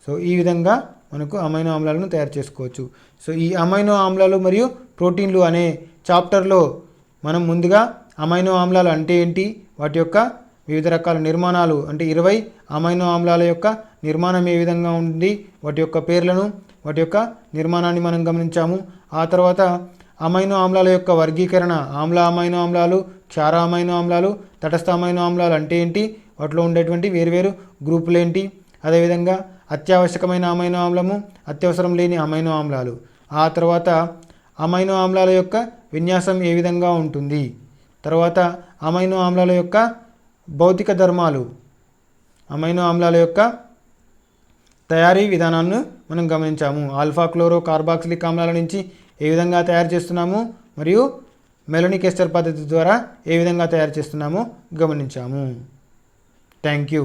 సో ఈ విధంగా మనకు అమైనో ఆమ్లాలను తయారు చేసుకోవచ్చు. సో ఈ అమైనో ఆమ్లాలు మరియు ప్రోటీన్లు అనే చాప్టర్లో మనం ముందుగా అమైనో ఆమ్లాలు అంటే ఏంటి, వాటి యొక్క వివిధ రకాల నిర్మాణాలు అంటే 20 అమైనో ఆమ్లాల యొక్క నిర్మాణం ఏ విధంగా ఉంది, వాటి యొక్క పేర్లను వాటి యొక్క నిర్మాణాన్ని మనం గమనించాము. ఆ తర్వాత అమైనో ఆమ్లాల యొక్క వర్గీకరణ, ఆమ్ల అమైనో ఆమ్లాలు, క్షార అమైనో ఆమ్లాలు, తటస్థ అమైనో ఆమ్లాలు అంటే ఏంటి, వాటిలో ఉండేటువంటి వేరువేరు గ్రూపులు ఏంటి, అదేవిధంగా అత్యావశ్యకమైన అమైనో ఆమ్లము, అత్యవసరం లేని అమైనో ఆమ్లాలు, ఆ తర్వాత అమైనో ఆమ్లాల యొక్క విన్యాసం ఏ విధంగా ఉంటుంది, తర్వాత అమైనో ఆమ్లాల యొక్క భౌతిక ధర్మాలు, అమైనో ఆమ్లాల యొక్క తయారీ విధానాన్ని మనం గమనించాము. ఆల్ఫా క్లోరో కార్బాక్సిలిక్ ఆమ్లాల నుంచి ఏ విధంగా తయారు చేస్తున్నాము మరియు మెలోనిక్ ఎస్టర్ పద్ధతి ద్వారా ఏ విధంగా తయారు చేస్తున్నామో గమనించాము. Thank you.